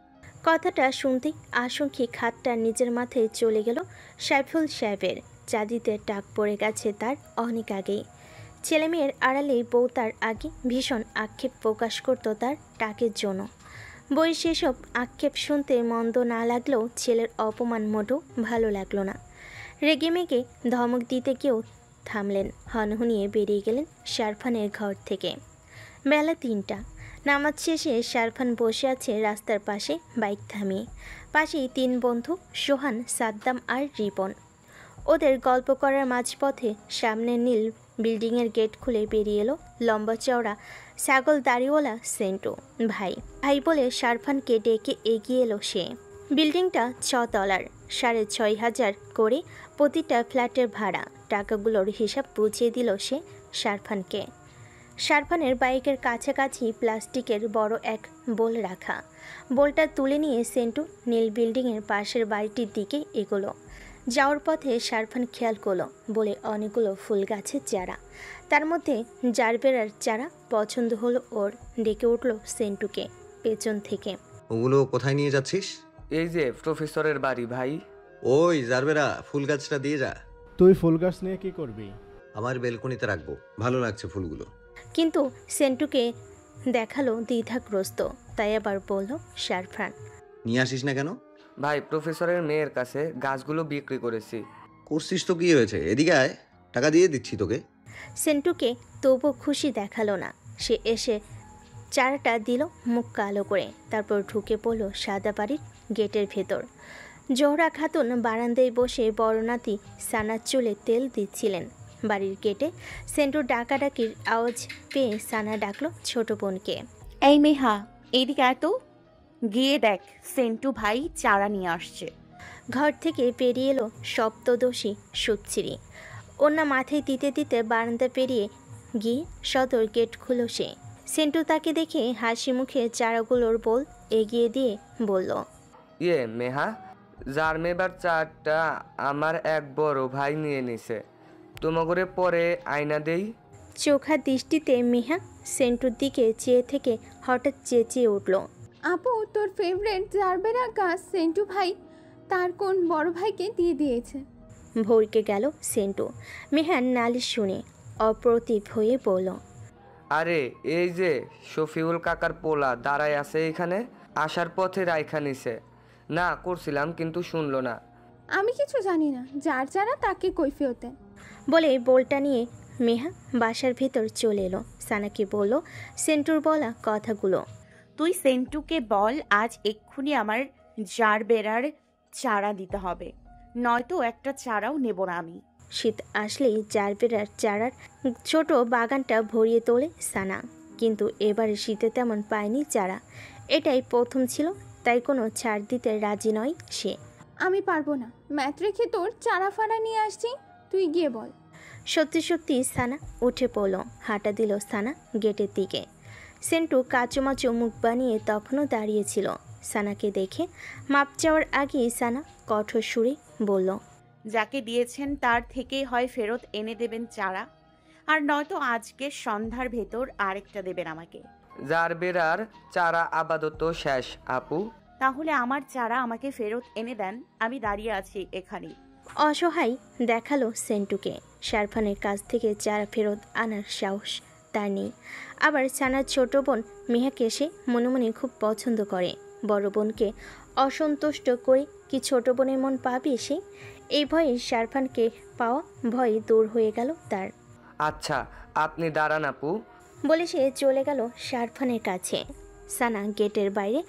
কথাটা শুনতেই আশঙ্কি খাতটা নিজের মাথায় চলে গেল সাইফুল সাহেবের। চাঁদিতে টাক পড়ে গেছে তার অনেক আগেই। ছেলেমেয়ের আড়ালেই বউ তার আগে ভীষণ আক্ষেপ প্রকাশ করত তার টাকের জন্য। বই সেসব আক্ষেপ শুনতে মন্দ না লাগলেও ছেলের অপমান মোটেও ভালো লাগলো না। রেগে মেগে ধমক দিতে গিয়েও থামলেন, হনহনিয়ে বেরিয়ে গেলেন শারফানের ঘর থেকে। বেলা ৩টা। নামাজ শেষে শারফান বসে আছে রাস্তার পাশে বাইক থামিয়ে। পাশেই ৩ বন্ধু, সোহান, সাদ্দাম আর রিপন। ওদের গল্প করার মাঝপথে সামনে নীল বিল্ডিংয়ের গেট খুলে বেরিয়ে এলো লম্বা চওড়া ছাগল দাড়িওয়ালা সেন্টু। ভাই ভাই বলে শারফানকে ডেকে এগিয়ে এলো সে। বিল্ডিংটা 6 তলার, 6,500 করে প্রতিটা ফ্ল্যাটের ভাড়া। টাকাগুলোর হিসাব বুঝিয়ে দিল সে শারফানকে। শারফানের বাইকের কাছাকাছি প্লাস্টিকের বড় এক বোল রাখা। বোলটা তুলে নিয়ে সেন্টু নীল বিল্ডিংয়ের পাশের বাড়িটির দিকে এগোলো। যাওয়ার পথে শারফান খেয়াল করলো বলে অনেকগুলো ফুল গাছের চারা, তার মধ্যে জারবেরার চারা পছন্দ হলো ওর। ডেকে উঠলো সেন্টুকে পেছন থেকে, ওগুলো কোথায় নিয়ে যাচ্ছিস? এই যে প্রফেসরের বাড়ি ভাই। ওই জারবেরা, ফুল গাছটা দিয়ে যা। তুই ফুল গাছ নিয়ে কি করবি? আমার বেলকনিতে রাখবো, ভালো লাগছে ফুলগুলো। কিন্তু সেন্টুকে দেখালো দ্বিধাগ্রস্ত, তাই আবার বলল শারফান, নিয়ে আসিস না কেন? ভাই প্রফেসরের মেয়ের কাছে গাছগুলো বিক্রি করেছি। করছিস তো কি হয়েছে, এদিকে আয়, টাকা দিয়ে দিচ্ছি তোকে। সেন্টুকে তবু খুশি দেখালো না। সে এসে চারাটা দিল মুখ কালো করে, তারপর ঢুকে পড়ল সাদা বাড়ির গেটের ভেতর। জোহরা খাতুন বারান্দায় বসে বড় নাতি সানার চুলে তেল দিচ্ছিলেন। বাড়ির গেটে সেন্টুর ডাকাডাকির আওয়াজ পেয়ে সানা ডাকলো ছোট বোনকে, এই মেহা, এইদিকে আয় তো, গিয়ে দেখ সেন্টু ভাই চারা নিয়ে আসছে। ঘর থেকে পেরিয়ে এলো সপ্তদোষী সুচ্ছিরি। ওনা মাথায় দিতে দিতে বারান্দা পেরিয়ে গিয়ে সদর গেট খুলো সে। সেন্টু তাকে দেখে হাসি মুখে চারাগুলোর বোল এগিয়ে দিয়ে বলল, ইয়ে মেহা, জারমেবার চারটা আমার এক বড় ভাই নিয়ে নিছে, তোমাগরে পরে আয়না দেই। চোখা দৃষ্টিতে মেহা সেন্টুর দিকে চেয়ে থেকে হঠাৎ চেঁচিয়ে উঠল, আপু, তোর ফেভারিট জারবেরা গাছ সেন্টু ভাই তার কোন বড় ভাইকে দিয়ে দিয়েছে। ভরকে গেল সেন্টু। মেহার নালিশ শুনে অপ্রতিভ হয়ে বলল, আরে এই যে শফিউল কাকার পোলা দাঁড়ায় আছে এখানে, আসার পথে রাইখা নিছে। না করছিলাম কিন্তু শুনলো না। আমি কিছু জানি না, যার যারা তাকে কৈফিয়তে। বলে বোলটা নিয়ে মেহা বাসার ভেতর চলে এলো। সানাকে বলল সেন্টুর বলা কথাগুলো। তুই সেন্টুকে বল আজ এক্ষুনি আমার জারবেরার চারা দিতে হবে, নয়তো একটা চারাও নেব না আমি। শীত আসলেই জারবেরার চারার ছোট বাগানটা ভরিয়ে তোলে সানা, কিন্তু এবারে শীতে তেমন পায়নি চারা। এটাই প্রথম ছিল, তাই কোনো ছাড় দিতে রাজি নয় সে। আমি পারবো না, ম্যাথ রেখে তোর চারা ফাড়া নিয়ে আসছি, তুই গিয়ে বল। সত্যি সত্যি সানা উঠে পড়ল, হাঁটা দিল সানা গেটের দিকে। সেন্টু কাচুমাচু মুখ বানিয়ে তখনও দাঁড়িয়েছিল। সানাকে দেখে মাপ চাওয়ার আগেই সানা কঠোর সুরে বলল, যাকে দিয়েছেন তার থেকে হয় ফেরত এনে দেবেন চারা, আর নয়তো আজকে সন্ধ্যার ভেতর আরেকটা দেবেন আমাকে। জারবেরার চারা আপাতত শেষ আপু। তাহলে আমার চারা আমাকে ফেরত এনে দেন, আমি দাঁড়িয়ে আছি এখানে। অসহায় দেখালো সেন্টুকে। শারফানের কাছ থেকে চারা ফেরত আনার সাহস তার নেই। আবার সানার ছোট বোন মেহাকে সে মনে মনে খুব পছন্দ করে। বড় বোনকে অসন্তুষ্ট করে কি ছোট বোনের মন পাবে সে? এই ভয়ে শারফানকে পাওয়া ভয় দূর হয়ে গেল তার। আচ্ছা, আপনি দাঁড়ান আপু। বলে সে চলে গেল শারফানের কাছে। সানা গেটের বাইরে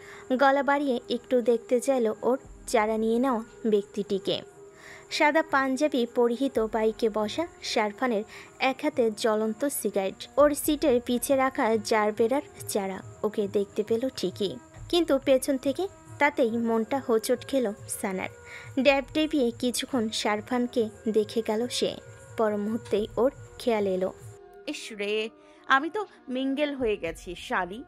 গলা বাড়িয়ে একটু দেখতে চাইল ওর চারা নিয়ে নেওয়া ব্যক্তিটিকে। সাদা পাঞ্জাবি পরিহিত বাইকে বসা শারফানের এক হাতে জ্বলন্ত সিগারেট, ওর সিটের পিছে রাখা জারবেরার চারা। ওকে দেখতে পেল ঠিকই, কিন্তু পেছন থেকে তাতেই মনটা হোঁচট খেল সানার। ড্যাব ডেবিয়ে কিছুক্ষণ শারফানকে দেখে গেল সে। পর মুহূর্তেই ওর খেয়াল এলো, ইস রে, আমি তো মিঙ্গেল হয়ে গেছি শালি।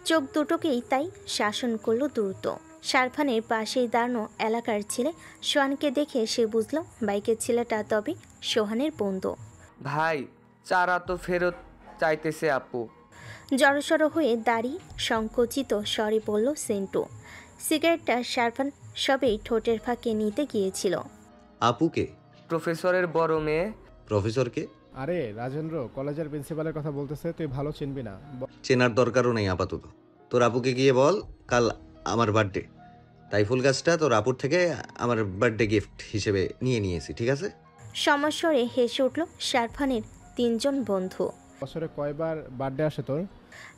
চোখ দুটোকেই তাই শাসন করলো দ্রুত। শারফানের পাশেই দাঁড়ানো এলাকার ছেলে সোহানকে দেখে সে বুঝল বাইকের ছেলেটা তবে সোহানের বন্ধু। ভাই, চারা তো ফেরত চাইতেছে আপু। জড়সড় হয়ে দাঁড়িয়ে সংকুচিত স্বরে বলল সেন্টু। সিগারেটটা শারফান সবেই ঠোঁটের ফাঁকে নিতে গিয়েছিল। আপুকে? প্রফেসরের বড় মেয়ে। প্রফেসরকে? আরে রাজেন্দ্র, কলেজের প্রিন্সিপালের কথা বলতেছে, তুই ভালো চিনবি না। চেনার দরকারও নেই আপাতত। তোর আপুকে গিয়ে বল কাল আমার বার্থডে, তাই ফুল গাছটা তোর আপুর থেকে আমার বার্থডে গিফট হিসেবে নিয়েছি, ঠিক আছে? সমস্বরে হেসে উঠল শারফানের তিনজন বন্ধু। বছরে কয়বার বার্থডে আসে তোর?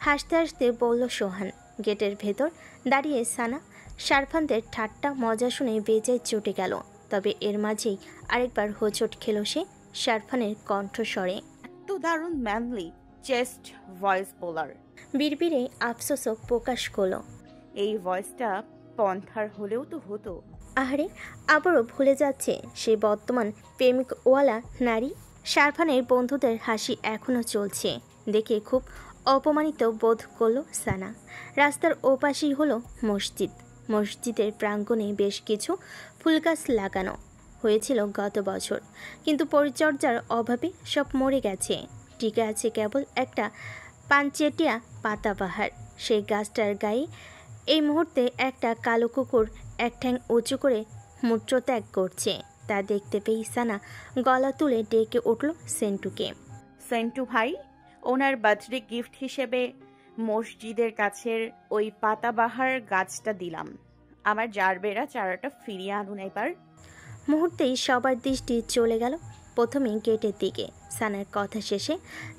হাসতে হাসতে বলল সোহান। গেটের ভেতর দাঁড়িয়ে সানা শারফানদের ঠাট্টা মজা শুনে বেজায় চটে গেল। তবে এর মাঝেই আরেকবার হোঁচট খেল সে শারফানের কণ্ঠস্বরে। এত দারুণ ম্যানলি চেস্ট ভয়েস বলার। বিড়বিড়ে আফসোসও প্রকাশ করল। এই ভয়েসটা পন্থার হলেও তো হতো। আহারে, আবারও ভুলে যাচ্ছে সে বর্তমান প্রেমিকওয়ালা নারী। শারফানের বন্ধুদের হাসি এখনও চলছে দেখে খুব অপমানিত বোধ করল সানা। রাস্তার ওপাশেই হলো মসজিদ। মসজিদের প্রাঙ্গণে বেশ কিছু ফুলগাছ লাগানো হয়েছিল গত বছর, কিন্তু পরিচর্যার অভাবে সব মরে গেছে। টিকে আছে কেবল একটা পানচেটিয়া পাতাবাহার। সেই গাছটার গায়ে এই মুহূর্তে একটা কালো কুকুর এক ঠ্যাং উঁচু করে মূত্রত্যাগ করছে। তা দেখতে পেয়ে সানা গলা তুলে ডেকে উঠল সেন্টুকে। সেন্টু ভাই, ওনার বার্থডে গিফট হিসেবে মসজিদের কাছের ওই পাতাবাহার গাছটা দিলাম। আমার জারবেরা চারাটা ফিরিয়ে আনুন এবার। মুহূর্তেই সবার দৃষ্টি চলে গেল প্রথমে গেটের দিকে। সানার কথা শেষে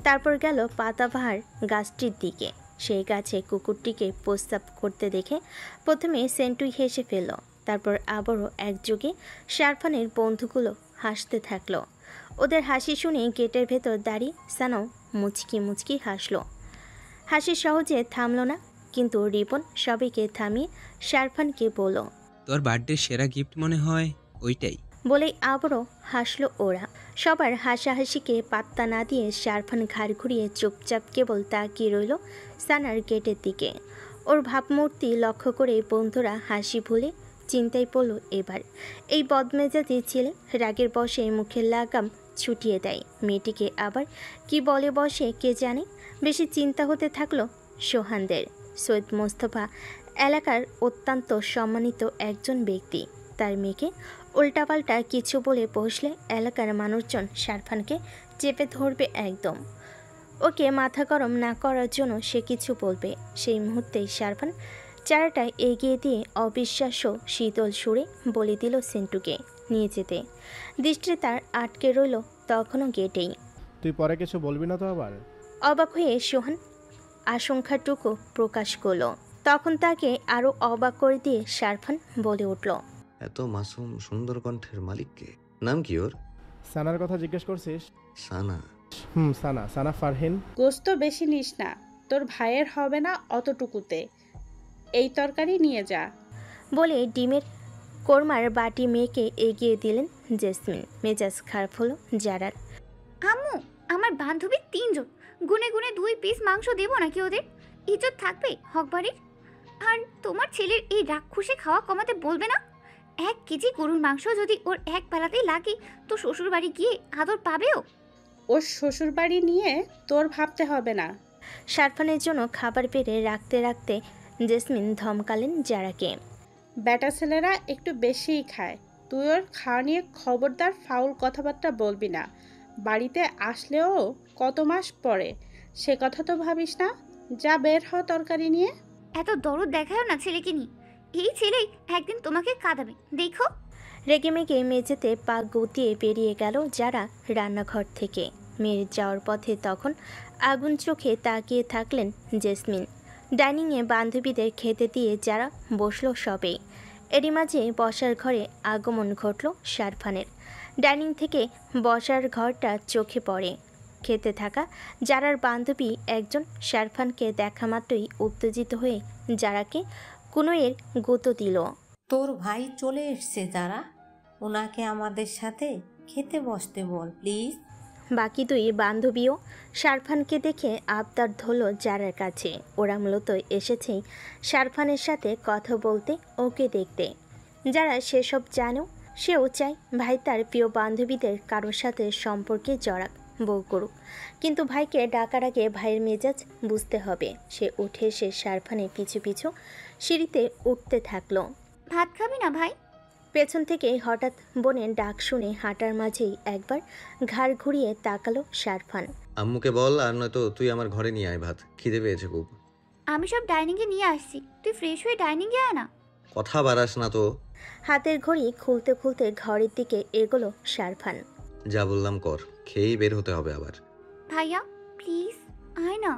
তারপর গেল পাতাবাহার গাছটির দিকে। সেই গাছে কুকুরটিকে প্রস্তাব করতে দেখে প্রথমে সেন্টুই হেসে ফেলল, তারপর আবারও একযোগে শারফানের বন্ধুগুলো হাসতে থাকলো। ওদের হাসি শুনে গেটের ভেতর দাঁড়িয়ে সানাও মুচকি মুচকি হাসলো। হাসি সহজে থামল না, কিন্তু রিপন সবাইকে থামিয়ে শারফানকে বলল, তোর বার্থডে সেরা গিফট মনে হয় ওইটাই। বলেই আবারও হাসলো ওরা। সবার হাসাহাসিকে পাত্তা না দিয়ে শারফান ঘাড় ঘুরিয়ে চুপচাপ কেবল তাকিয়ে রইল সানার গেটের দিকে। ওর ভাবমূর্তি লক্ষ্য করে বন্ধুরা হাসি ভুলে চিন্তায় পড়ল এবার। এই বদমেজাজি ছেলে রাগের বশে মুখের লাগাম ছুটিয়ে দেয়। মেয়েটিকে আবার কি বলে বসে কে জানে। বেশি চিন্তা হতে থাকলো সোহানদের। সৈয়দ মোস্তফা এলাকার অত্যন্ত সম্মানিত একজন ব্যক্তি। তার মেয়েকে উল্টাপাল্টা কিছু বলে বসলে এলাকার মানুষজন শারফানকে চেপে ধরবে একদম। ওকে মাথা গরম না করার জন্য সে কিছু বলবে। সেই মুহূর্তেই শারফান চারাটা এগিয়ে দিয়ে অবিশ্বাস্য শীতল সুরে বলে দিল সেন্টুকে নিয়ে যেতে। দৃষ্টি তার আটকে রইল তখনও গেটেই। তুই পরে কিছু বলবি না তো আবার? অবাক হয়ে সোহান আশঙ্কাটুকু প্রকাশ করলো। তখন তাকে আরো অবাক করে দিয়ে শারফান বলে উঠল, এত মাসুম সুন্দর কণ্ঠের মালিককে? নাম কি ওর? সানার কথা জিজ্ঞেস করছিস? সানা? সানা, সানা ফারহিন। গোস্ত বেশি নিস না, তোর ভাইয়ের হবে না অতটুকুতে। এই তরকারি নিয়ে যা। বলে ডিমের কোরমার বাটি মেয়েকে এগিয়ে দিলেন জেসমিন। মেজাজ খারাপ হলো জারার। আম্মু, আমার বান্ধবী 3 জন, গুনে গুনে 2 পিস মাংস দেবো নাকি? ওদের ইজ্জত থাকবে হকবাড়ির? আর তোমার ছেলের এই রাক্ষসে খাওয়া কমাতে বলবে না? 1 কেজি গরুর মাংস যদি ওর এক বেলাতেই লাগে তো শ্বশুর বাড়ি গিয়ে আদর পাবেও? ওর শ্বশুর বাড়ি নিয়ে তোর ভাবতে হবে না। শারফানের জন্য খাবার পেরে রাখতে রাখতে জেসমিন ধমকালেন জারাকে। বেটা ছেলেরা একটু বেশিই খায়। তুই ওর খাওয়া নিয়ে খবরদার ফাউল কথাবার্তা বলবি না। বাড়িতে আসলেও কত মাস পরে, সে কথা তো ভাবিস না। যা বের হ তরকারি নিয়ে। এত দরদ দেখাও না ছেলেকে নিয়ে, এই ছেলেই একদিন তোমাকে কাঁদাবে দেখো। রেগেমেগে মেঝেতে পা গুটিয়ে বেরিয়ে গেল যারা রান্নাঘর থেকে। মেয়ের যাওয়ার পথে তখন আগুন চোখে তাকিয়ে থাকলেন জেসমিন। ডাইনিংয়ে বান্ধবীদের খেতে দিয়ে যারা বসলো সবেই। এরই মাঝে বসার ঘরে আগমন ঘটল শারফানের। ডাইনিং থেকে বসার ঘরটা চোখে পড়ে। খেতে থাকা যারার বান্ধবী একজন শারফানকে দেখা মাত্রই উত্তেজিত হয়ে যারাকে কুনোয়ের গুঁতো দিল। তোর ভাই চলে এসছে যারা, ওনাকে আমাদের সাথে খেতে বসতে বল প্লিজ। বাকি দুই বান্ধবীও শারফানকে দেখে আবদার ধরল যারার কাছে। ওরা মূলত এসেছেই শারফানের সাথে কথা বলতে, ওকে দেখতে। যারা সেসব জানেও, সেও চায় ভাই তার প্রিয় বান্ধবীদের কারোর সাথে সম্পর্কে জড়াক, বউ করুক। কিন্তু ভাইকে ডাকার আগে ভাইয়ের মেজাজ বুঝতে হবে। সে উঠে এসে শারফানের পিছু পিছু সিঁড়িতে উঠতে থাকলো। ভাত খাবি না ভাই? পেছন থেকে হঠাৎ বোনের ডাক শুনে হাঁটার মাঝেই একবার ঘাড় ঘুরিয়ে তাকালো শারফান। আম্মুকে বল, আর নয়তো তুই আমার ঘরে নিয়ে আয়, ভাত খিদে পেয়েছে খুব। আমি সব ডাইনিংয়ে নিয়ে আসছি, তুই ফ্রেশ হয়ে ডাইনিংয়ে আয় না। কথা বাড়াস না তো। হাতের ঘড়ি খুলতে খুলতে ঘরের দিকে এগোলো শারফান। যা বললাম কর, খেয়েই বের হতে হবে আবার। ভাইয়া প্লিজ আয় না।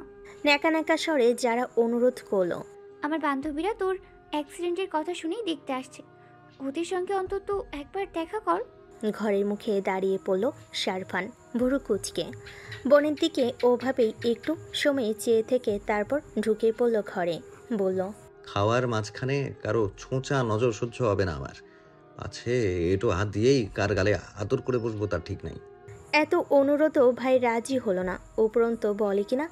ন্যাকা ন্যাকা স্বরে যারা অনুরোধ করলো। আমার বান্ধবীরা তোর অ্যাক্সিডেন্টের কথা শুনেই দেখতে আসছে, ওদের সঙ্গে অন্তত একবার দেখা কর। ঘরের মুখে দাঁড়িয়ে পড়ল শারফান ভুরু কুচকে। বোনের দিকে ওভাবেই একটু সময় চেয়ে থেকে তারপর ঢুকে পড়ল ঘরে। বলল, খাওয়ার মাঝখানে কারো ছোঁচা নজর সহ্য হবে না আমার। আছে একটু হাত দিয়েই কার গালে আদর করে বসবো তার ঠিক নাই। এত অনুরোধও ভাই রাজি হলো না। উপরন্ত বলে কিনা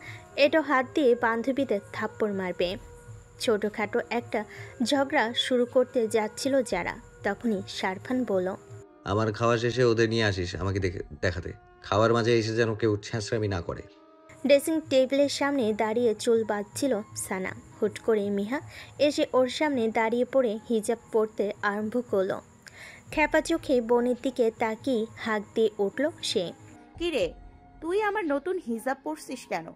এটো হাত দিয়ে বান্ধবীদের থাপ্পড় মারবে। ছোটোখাটো একটা ঝগড়া শুরু করতে যাচ্ছিল যারা, তখনই শারফান বলল, আমার খাওয়া শেষে ওদের নিয়ে আসিস আমাকে দেখাতে। খাওয়ার মাঝে এসে যেন কেউ ছ্যাঁচড়ামি না করে। ড্রেসিং টেবিলের সামনে দাঁড়িয়ে চুল বাঁধছিল সানা। হুট করে মিহা এসে ওর সামনে দাঁড়িয়ে পড়ে হিজাব পরতে আরম্ভ করলো। খ্যাপা চোখে বোনের দিকে তাকিয়ে হাঁক দিয়ে উঠল সে। কিরে, তুই আমার নতুন হিজাব পরছিস কেন?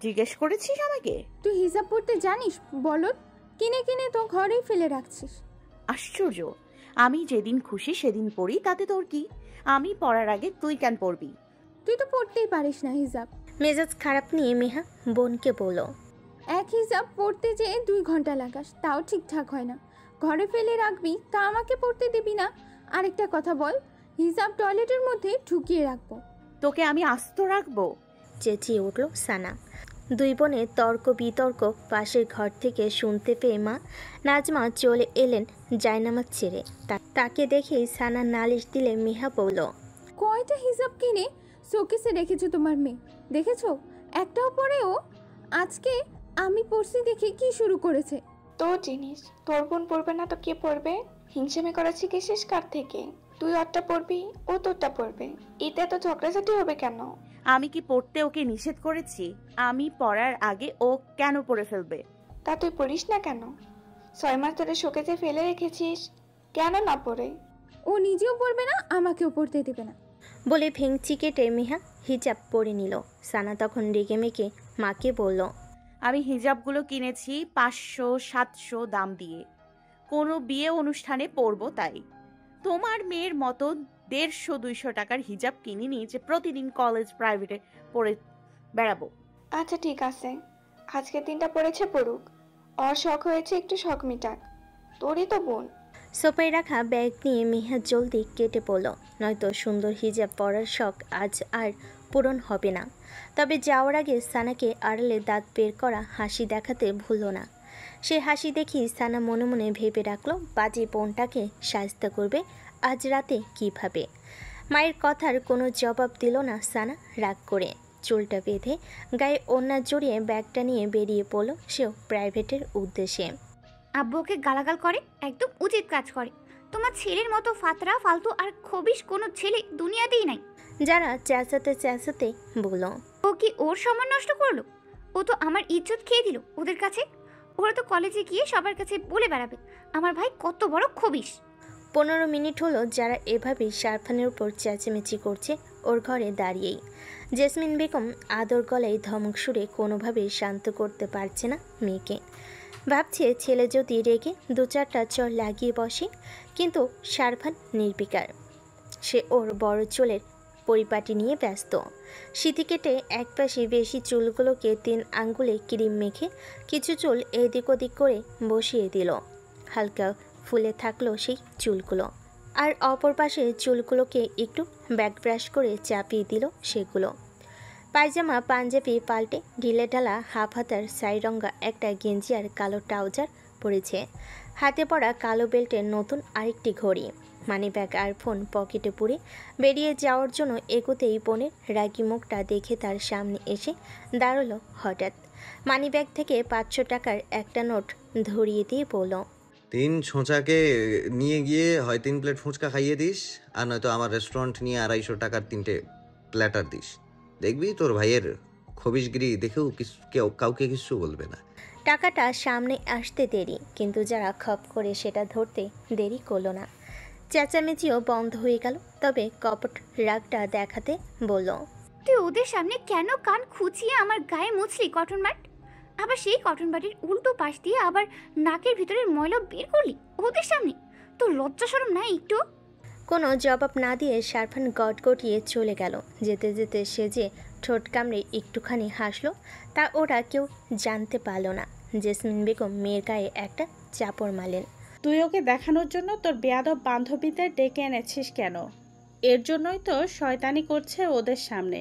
জিজ্ঞেস করেছিস আমাকে? তুই হিজাব পরতে জানিস বলত? কিনে কিনে তো ঘরেই ফেলে রাখছিস। আশ্চর্য, আমি যেদিন খুশি সেদিন পড়ি, তাতে তোর কি? আমি পড়ার আগে তুই কেন পড়বি? তুই তো পড়তেই পারিস না হিজাব। মেজাজ খারাপ নিয়ে মেহা বোনকে বলল, এক হিজাব পড়তে যেয়ে 2 ঘন্টা লাগাস, তাও ঠিকঠাক হয় না। ঘরে ফেলে রাখবি তা আমাকে পড়তে দিবি না। আরেকটা কথা বল, হিজাব টয়লেটের মধ্যে ঢুকিয়ে রাখবো। তোকে আমি আস্ত রাখবো? চেঁচিয়ে উঠল সানা। দুই বোনের তর্ক বিতর্ক পাশের ঘর থেকে শুনতে পেয়ে মা নাজমা চলে এলেন জায়নামাজ ছেড়ে। তাকে দেখেই সানা নালিশ দিলে মিহা বলল, কয়টা হিজাব কিনে শোকেসে রেখেছো তোমার মেয়ে, দেখেছো? একটাও পরে ও আজকে আমি পড়ছি দেখে কি শুরু করেছে। তোর জিনিস তোর বোন পড়বে না তো কে পড়বে? হিংসেমে করাচ্ছি কি শেষ কার থেকে? তুই ওরটা পড়বি, ও তোরটা পড়বে, এতে এত ঝগড়াঝাটি হবে কেন? আমি কি পড়তে ওকে নিষেধ করেছি? আমি পড়ার আগে ও কেন পড়ে ফেলবে? তা তুই পড়িস না কেন? 6 মাস ধরে শোকেসে ফেলে রেখেছিস, কেন না পড়ে? ও নিজেও পড়বে না, আমাকেও পড়তে দেবে না বলে ভেঙচি কেটে মিহা হিজাব পরে নিল। সানা তখন রেগে মেগে মাকে বলল, আমি হিজাবগুলো কিনেছি 500-700 দাম দিয়ে, কোনো বিয়ে অনুষ্ঠানে পরবো তাই। তোমার মেয়ের মতো 150-200 টাকার হিজাব কিনিনি যে প্রতিদিন কলেজ প্রাইভেটে পড়ে বেড়াবো। আচ্ছা ঠিক আছে, আজকের দিনটা পড়েছে পড়ুক, ওর শখ হয়েছে একটু শখ মিটাক, তোরই তো বোন। সোফায় রাখা ব্যাগ নিয়ে মিহা জলদি কেটে পড়ল, নয়তো সুন্দর হিজাব পরার শখ আজ আর পূরণ হবে না। তবে যাওয়ার আগে সানাকে আড়ালে দাঁত বের করা হাসি দেখাতে ভুলল না। সে হাসি দেখি সানা মনে মনে ভেবে রাখলো বাজে বোনটাকে সাহায্য করবে আজ রাতে কিভাবে। মায়ের কথার কোনো জবাব দিল না সানা। রাগ করে চুলটা বেঁধে গায়ে ওড়না জড়িয়ে ব্যাগটা নিয়ে বেরিয়ে পড়ল সেও প্রাইভেটের উদ্দেশ্যে। আব্বুকে গালাগাল করে, একদম উচিত কাজ করে। তোমার ছেলের মতো ফাতরা ফালতু আর খবিশ কোনো ছেলে দুনিয়াতেই নাই। যারা চেঁচাতে চেঁচাতে বলল, ও কি ওর সময় নষ্ট করলো? ও তো আমার ইজ্জত খেয়ে দিল ওদের কাছে। ওরা তো কলেজে গিয়ে সবার কাছে বলে বেড়াবে আমার ভাই কত বড় খবিশ। 15 মিনিট হলো যারা এভাবেই শারফানের উপর চেঁচামেচি করছে ওর ঘরে দাঁড়িয়েই। জেসমিন বেগম আদর গলায় ধমক সুরে কোনোভাবেই শান্ত করতে পারছে না মেয়েকে। ভাবছে ছেলে যদি রেগে 2-4টা চর লাগিয়ে বসে, কিন্তু শারফান নির্বিকার। সে ওর বড় চুলের পরিপাটি নিয়ে ব্যস্ত। সিঁথি কেটে একপাশে বেশি চুলগুলোকে 3 আঙ্গুলে ক্রিম মেখে কিছু চুল এদিক ওদিক করে বসিয়ে দিল। হালকা ফুলে থাকলো সেই চুলগুলো, আর অপর পাশে চুলগুলোকে একটু ব্যাকব্রাশ করে চাপিয়ে দিল সেগুলো। পায়জামা পাঞ্জাবি পাল্টে ঢিলে ঢালা হাফ হাতার সাইরঙ্গা একটা গেঞ্জি আর কালো ট্রাউজার পরেছে। হাতে পড়া কালো বেল্টের নতুন আরেকটি ঘড়ি। মানিব্যাগ আর ফোন পকেটে পুরে বেরিয়ে যাওয়ার জন্য এগোতেই বোনের রাগি মুখটা দেখে তার সামনে এসে দাঁড়ালো হঠাৎ। মানিব্যাগ থেকে 500 টাকার একটা নোট ধরিয়ে দিয়ে বলল, 3 ছোঁচাকে নিয়ে গিয়ে হয় 3 প্লেট ফুচকা খাইয়ে দিস, আর নয়তো আমার রেস্টুরেন্ট নিয়ে 250 টাকার 3টে প্ল্যাটার দিস। দেখবি তোর ভাইয়ের খবিশগিরি দেখেও কেউ কাউকে কিছু বলবে না। টাকাটা সামনে আসতে দেরি, কিন্তু যারা খপ করে সেটা ধরতে দেরি করলো না। চেঁচামেচিও বন্ধ হয়ে গেল। তবে কপট রাগটা দেখাতে বলল, তুই ওদের সামনে কেন কান খুঁচিয়ে আমার গায়ে মুছলি কটন বাট? আবার সেই কটন বাটির উল্টো পাশ দিয়ে আবার নাকের ভিতরের ময়লা বের করলি ওদের সামনে? তোর লজ্জা শরম নাই একটু? কোনো জবাব না দিয়ে শারফান গটগটিয়ে চলে গেল। যেতে যেতে সে যে ঠোঁট কামড়ে একটুখানি হাসলো তা ওরা কেউ জানতে পারল না। জেসমিন বেগম মেয়ের গায়ে একটা চাপড় মারলেন। তুই ওকে দেখানোর জন্য তোর বেয়াদব বান্ধবীদের ডেকে এনেছিস কেন? এর জন্যই তো শয়তানি করছে ওদের সামনে।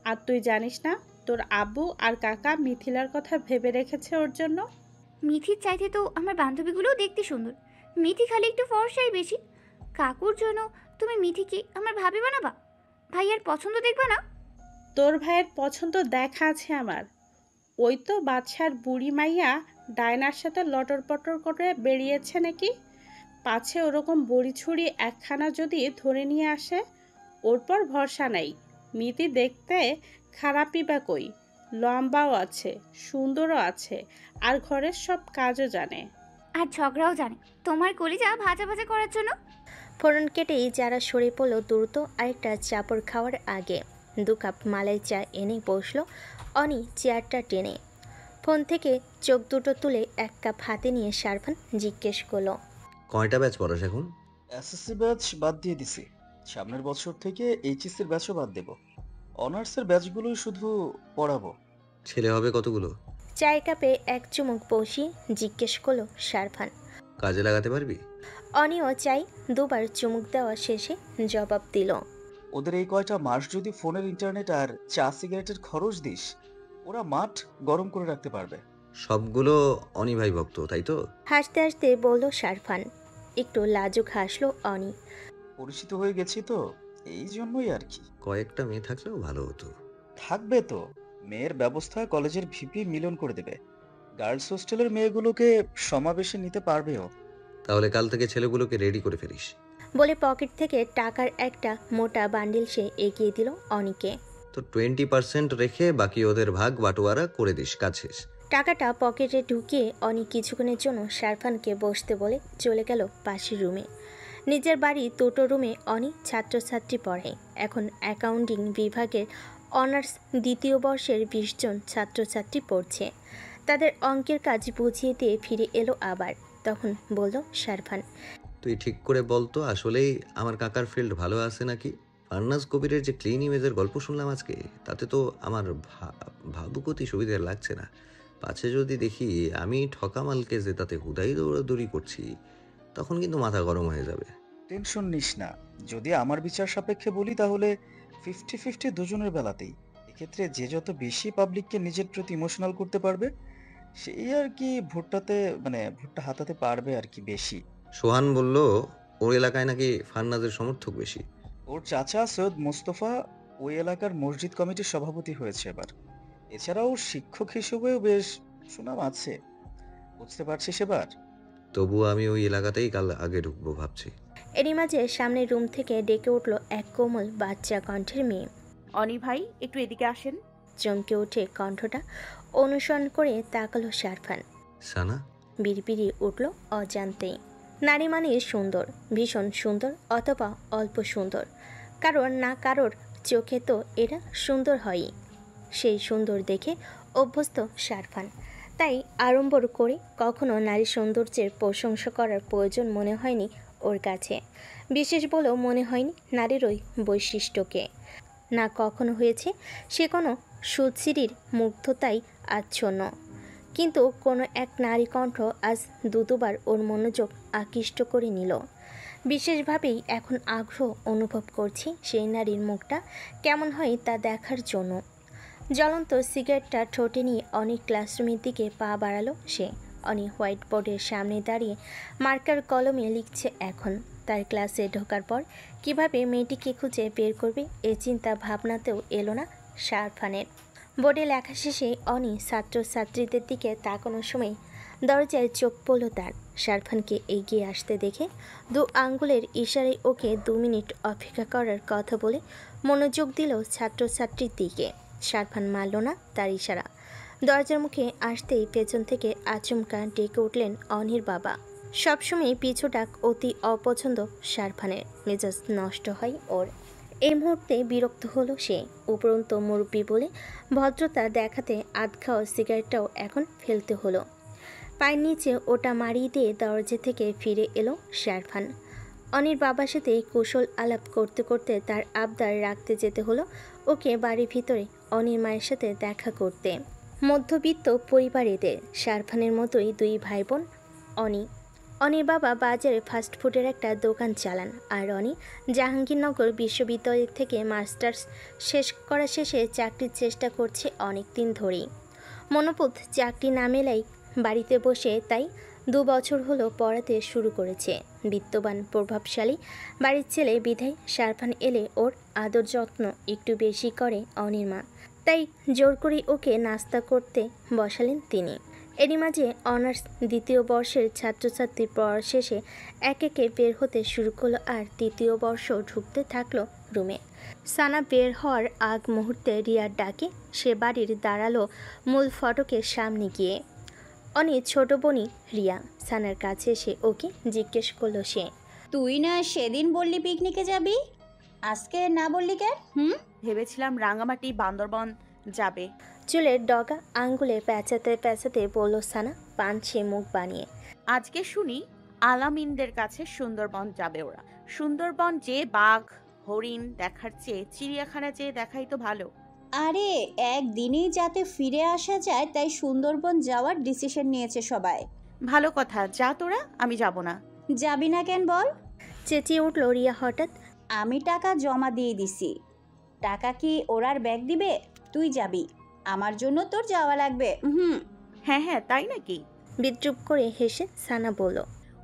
আর তুই জানিস না তোর আব্বু আর কাকা মিথিলার কথা ভেবে রেখেছে ওর জন্য? মিথির চাইতে তো আমার বান্ধবীগুলোও দেখতে সুন্দর। মিথি খালি একটু ফর্সাই বেশি। কাকুর জন্য তুমি মিথিকে আমার ভাবি বানাবা? ভাইয়ার পছন্দ দেখবা না? তোর ভাইয়ের পছন্দ দেখা আছে আমার। ওই তো বাদশার বুড়ি মাইয়া ডায়নার সাথে লটর পটর করে বেরিয়েছে নাকি। পাছে ওরকম বড়ি ছুরি একখানা যদি ধরে নিয়ে আসে, ওর পর ভরসা নাই। মিতি দেখতে খারাপই বা কই, লম্বাও আছে, সুন্দরও আছে, আর ঘরের সব কাজও জানে, আর ঝগড়াও জানে তোমার কলিজা ভাজা ভাজা করার জন্য। ফোড়ন কেটেই যারা সরে পড়লো দ্রুত আরেকটা চাপড় খাওয়ার আগে। 2 কাপ মালাই চা এনে বসলো অনি চেয়ারটা টেনে। ফোন থেকে চোখ দুটো তুলে 1 কাপ হাতে নিয়ে শারফান জিজ্ঞেস করলো, কয়টা ব্যাচ পড়াস এখন? এসএসসি ব্যাচ বাদ দিয়ে দিছি। সামনের বছর থেকে এইচএসসির ব্যাচও বাদ দেব। অনার্সের ব্যাচগুলোই শুধু পড়াবো। ছেলে হবে কতগুলো? চায়ের কাপে 1 চুমুক বসিয়ে জিজ্ঞেস করলো শারফান। কাজে লাগাতে পারবি? অনিও চাই 2 বার চুমুক দেওয়া শেষে জবাব দিল, ওদের এই কয়টা মাস যদি ফোনের ইন্টারনেট আর চা সিগারেটের খরচ দিস, ওরা মাঠ গরম করে রাখতে পারবে। সবগুলো অনি ভাই ভক্ত, তাই তো? হাসতে হাসতে বলল শারফান। একটু লাজুক হাসলো অনি। পরিচিত হয়ে গেছি তো, এই জন্যই আর কি। কয়েকটা মেয়ে থাকলেও ভালো হতো। থাকবে তো, মেয়ের ব্যবস্থা কলেজের ভিপি মিলন করে দেবে। গার্লস হোস্টেলের মেয়েগুলোকে সমাবেশে নিতে পারবেও। তাহলে কাল থেকে ছেলেগুলোকে রেডি করে ফেলিস। বলে পকেট থেকে টাকার একটা মোটা বান্ডিল সে এগিয়ে দিল অনিকে। তো 20% রেখে বাকি ওদের ভাগ বাটোয়ারা করে দিস, কাজ শেষ। টাকাটা পকেটে ঢুকিয়ে অনি কিছুক্ষণের জন্য শারফানকে বসতে বলে চলে গেল পাশের রুমে। নিজের বাড়ি দুটো রুমে অনি ছাত্রছাত্রী পড়ে। এখন অ্যাকাউন্টিং বিভাগের অনার্স 2য় বর্ষের 20 জন ছাত্রছাত্রী পড়ছে। তাদের অঙ্কের কাজ বুঝিয়ে দিয়ে ফিরে এলো আবার। তখন বলল শারফান, তুই ঠিক করে বলতো আসলেই আমার কাকার ফিল্ড ভালো আছে নাকি? ফারনাজ কবিরের যে ক্লিন ইমেজের গল্প শুনলাম আজকে, তাতে তো আমার ভাবুকতি সুবিধে লাগছে না। পাছে যদি দেখি আমি ঠকামালকে যে তাতে হুদাই দৌড়াদৌড়ি করছি, তখন কিন্তু মাথা গরম হয়ে যাবে। টেনশন নিস না, যদি আমার বিচার সাপেক্ষে বলি তাহলে 50-50 দুজনের বেলাতেই। এক্ষেত্রে যে যত বেশি পাবলিককে নিজের প্রতি ইমোশনাল করতে পারবে, সেই আর কি ভোটটা হাতাতে পারবে আর কি বেশি। সোহান বলল ওর এলাকায় নাকি ফারনাজের সমর্থক বেশি। ওর চাচা সৈয়দ মোস্তফা ওই এলাকার মসজিদ কমিটির সভাপতি হয়েছে এবার। এছাড়াও শিক্ষক হিসেবেও বেশ সুনাম আছে, বুঝতে পারছিস এবার। তবুও আমি ওই এলাকাতেই কাল আগে ঢুকবো ভাবছি। এরই মাঝে সামনের রুম থেকে ডেকে উঠল এক কোমল বাচ্চা কণ্ঠের মেয়ে। অনি ভাই একটু এদিকে আসেন। চমকে উঠে কণ্ঠটা অনুসরণ করে তাকালো শারফান। সানা? বিড়বিড়ি উঠল অজান্তেই। নারী মানে সুন্দর, ভীষণ সুন্দর অথবা অল্প সুন্দর, কারোর না কারোর চোখে তো এরা সুন্দর হয়ই। সেই সুন্দর দেখে অভ্যস্ত শারফান, তাই আড়ম্বর করে কখনো নারী সৌন্দর্যের প্রশংসা করার প্রয়োজন মনে হয়নি ওর কাছে। বিশেষ বলেও মনে হয়নি নারীর ওই বৈশিষ্ট্যকে। না কখনো হয়েছে সে কোনো সুচিরির মুগ্ধতায় আচ্ছন্ন, কিন্তু কোনো এক নারী কণ্ঠ আজ দুবার ওর মনোযোগ আকৃষ্ট করে নিল। বিশেষভাবেই এখন আগ্রহ অনুভব করছি সেই নারীর মুখটা কেমন হয় তা দেখার জন্য। জ্বলন্ত সিগারেটটা ঠোঁটে নিয়ে অনেক ক্লাসরুমের দিকে পা বাড়ালো সে। অনেক হোয়াইট বোর্ডের সামনে দাঁড়িয়ে মার্কার কলমে লিখছে এখন। তার ক্লাসে ঢোকার পর কিভাবে মেয়েটিকে খুঁজে বের করবে এ চিন্তা ভাবনাতেও এলো না শারফানের। বোর্ডে লেখা শেষে অনি ছাত্রছাত্রীদের দিকে তাকানোর সময় দরজায় চোখ পড়ল তার। শারফানকে এগিয়ে আসতে দেখে 2 আঙ্গুলের ইশারায় ওকে 2 মিনিট অপেক্ষা করার কথা বলে মনোযোগ দিল ছাত্রছাত্রীর দিকে। শারফান মানল না তার ইশারা। দরজার মুখে আসতেই পেছন থেকে আচমকা ডেকে উঠলেন অনির বাবা। সবসময় পিছু ডাক অতি অপছন্দ শারফানের, মেজাজ নষ্ট হয় ওর। এই মুহূর্তে বিরক্ত হলো সে। উপরন্তু মুরব্বী বলে ভদ্রতা দেখাতে আধখাওয়া সিগারেটটাও এখন ফেলতে হলো। পায়ের নিচে ওটা মারিয়ে দিয়ে দরজা থেকে ফিরে এলো শারফান। অনির বাবার সাথে কৌশল আলাপ করতে করতে তার আবদার রাখতে যেতে হলো ওকে বাড়ির ভিতরে অনির মায়ের সাথে দেখা করতে। মধ্যবিত্ত পরিবার এদের। শারফানের মতোই 2 ভাই বোন। অনির বাবা বাজারে ফাস্টফুডের একটা দোকান চালান, আর অনি জাহাঙ্গীরনগর বিশ্ববিদ্যালয় থেকে মাস্টার্স শেষ করা শেষে চাকরির চেষ্টা করছে অনেক দিন ধরেই। মনোপুত চাকরি না মেলাই বাড়িতে বসে, তাই 2 বছর হলো পড়াতে শুরু করেছে। বিত্তবান প্রভাবশালী বাড়ির ছেলে বিধায় শারফান এলে ওর আদর যত্ন একটু বেশি করে অনির মা, তাই জোর করে ওকে নাস্তা করতে বসালেন তিনি। এরই মাঝে অনার্স 2য় বর্ষের ছাত্রছাত্রী পড়া শেষে একে একে বের হতে শুরু করলো, আর 3য় বর্ষ ঢুকতে থাকলো রুমে। সানা বের হওয়ার আগ মুহূর্তে রিয়ার ডাকে সে বাড়ির দাঁড়ালো মূল ফটকের সামনে গিয়ে। অনেক ছোট বোনই রিয়া সানার কাছে এসে ওকে জিজ্ঞেস করলো সে, তুই না সেদিন বললি পিকনিকে যাবি, আজকে না বললি কেন? ভেবেছিলাম রাঙামাটি বান্দরবন যাবে। চুলের ডগা আঙ্গুলে প্যাঁচাতে প্যাঁচাতে বলল সানা পানছে মুখ বানিয়ে। আজকে শুনি আলামিনদের কাছে সুন্দরবন যাবে ওরা। সুন্দরবন যে বাঘ হরিণ দেখার চেয়ে চিড়িয়াখানা যেয়ে দেখাই তো ভালো। আরে একদিনেই যাতে ফিরে আসা যায়, তাই সুন্দরবন যাওয়ার ডিসিশন নিয়েছে সবাই। ভালো কথা, যা তোরা, আমি যাব না। যাবি না কেন বল? চেঁচিয়ে উঠল রিয়া হঠাৎ। আমি টাকা জমা দিয়ে দিছি, টাকা কি ওরার ব্যাগ দিবে? তুই যাবি, আমার জন্য তোর যাওয়া লাগবে। হ্যাঁ তাই নাকি? বিদ্রুপ করে হেসে সানা বলল,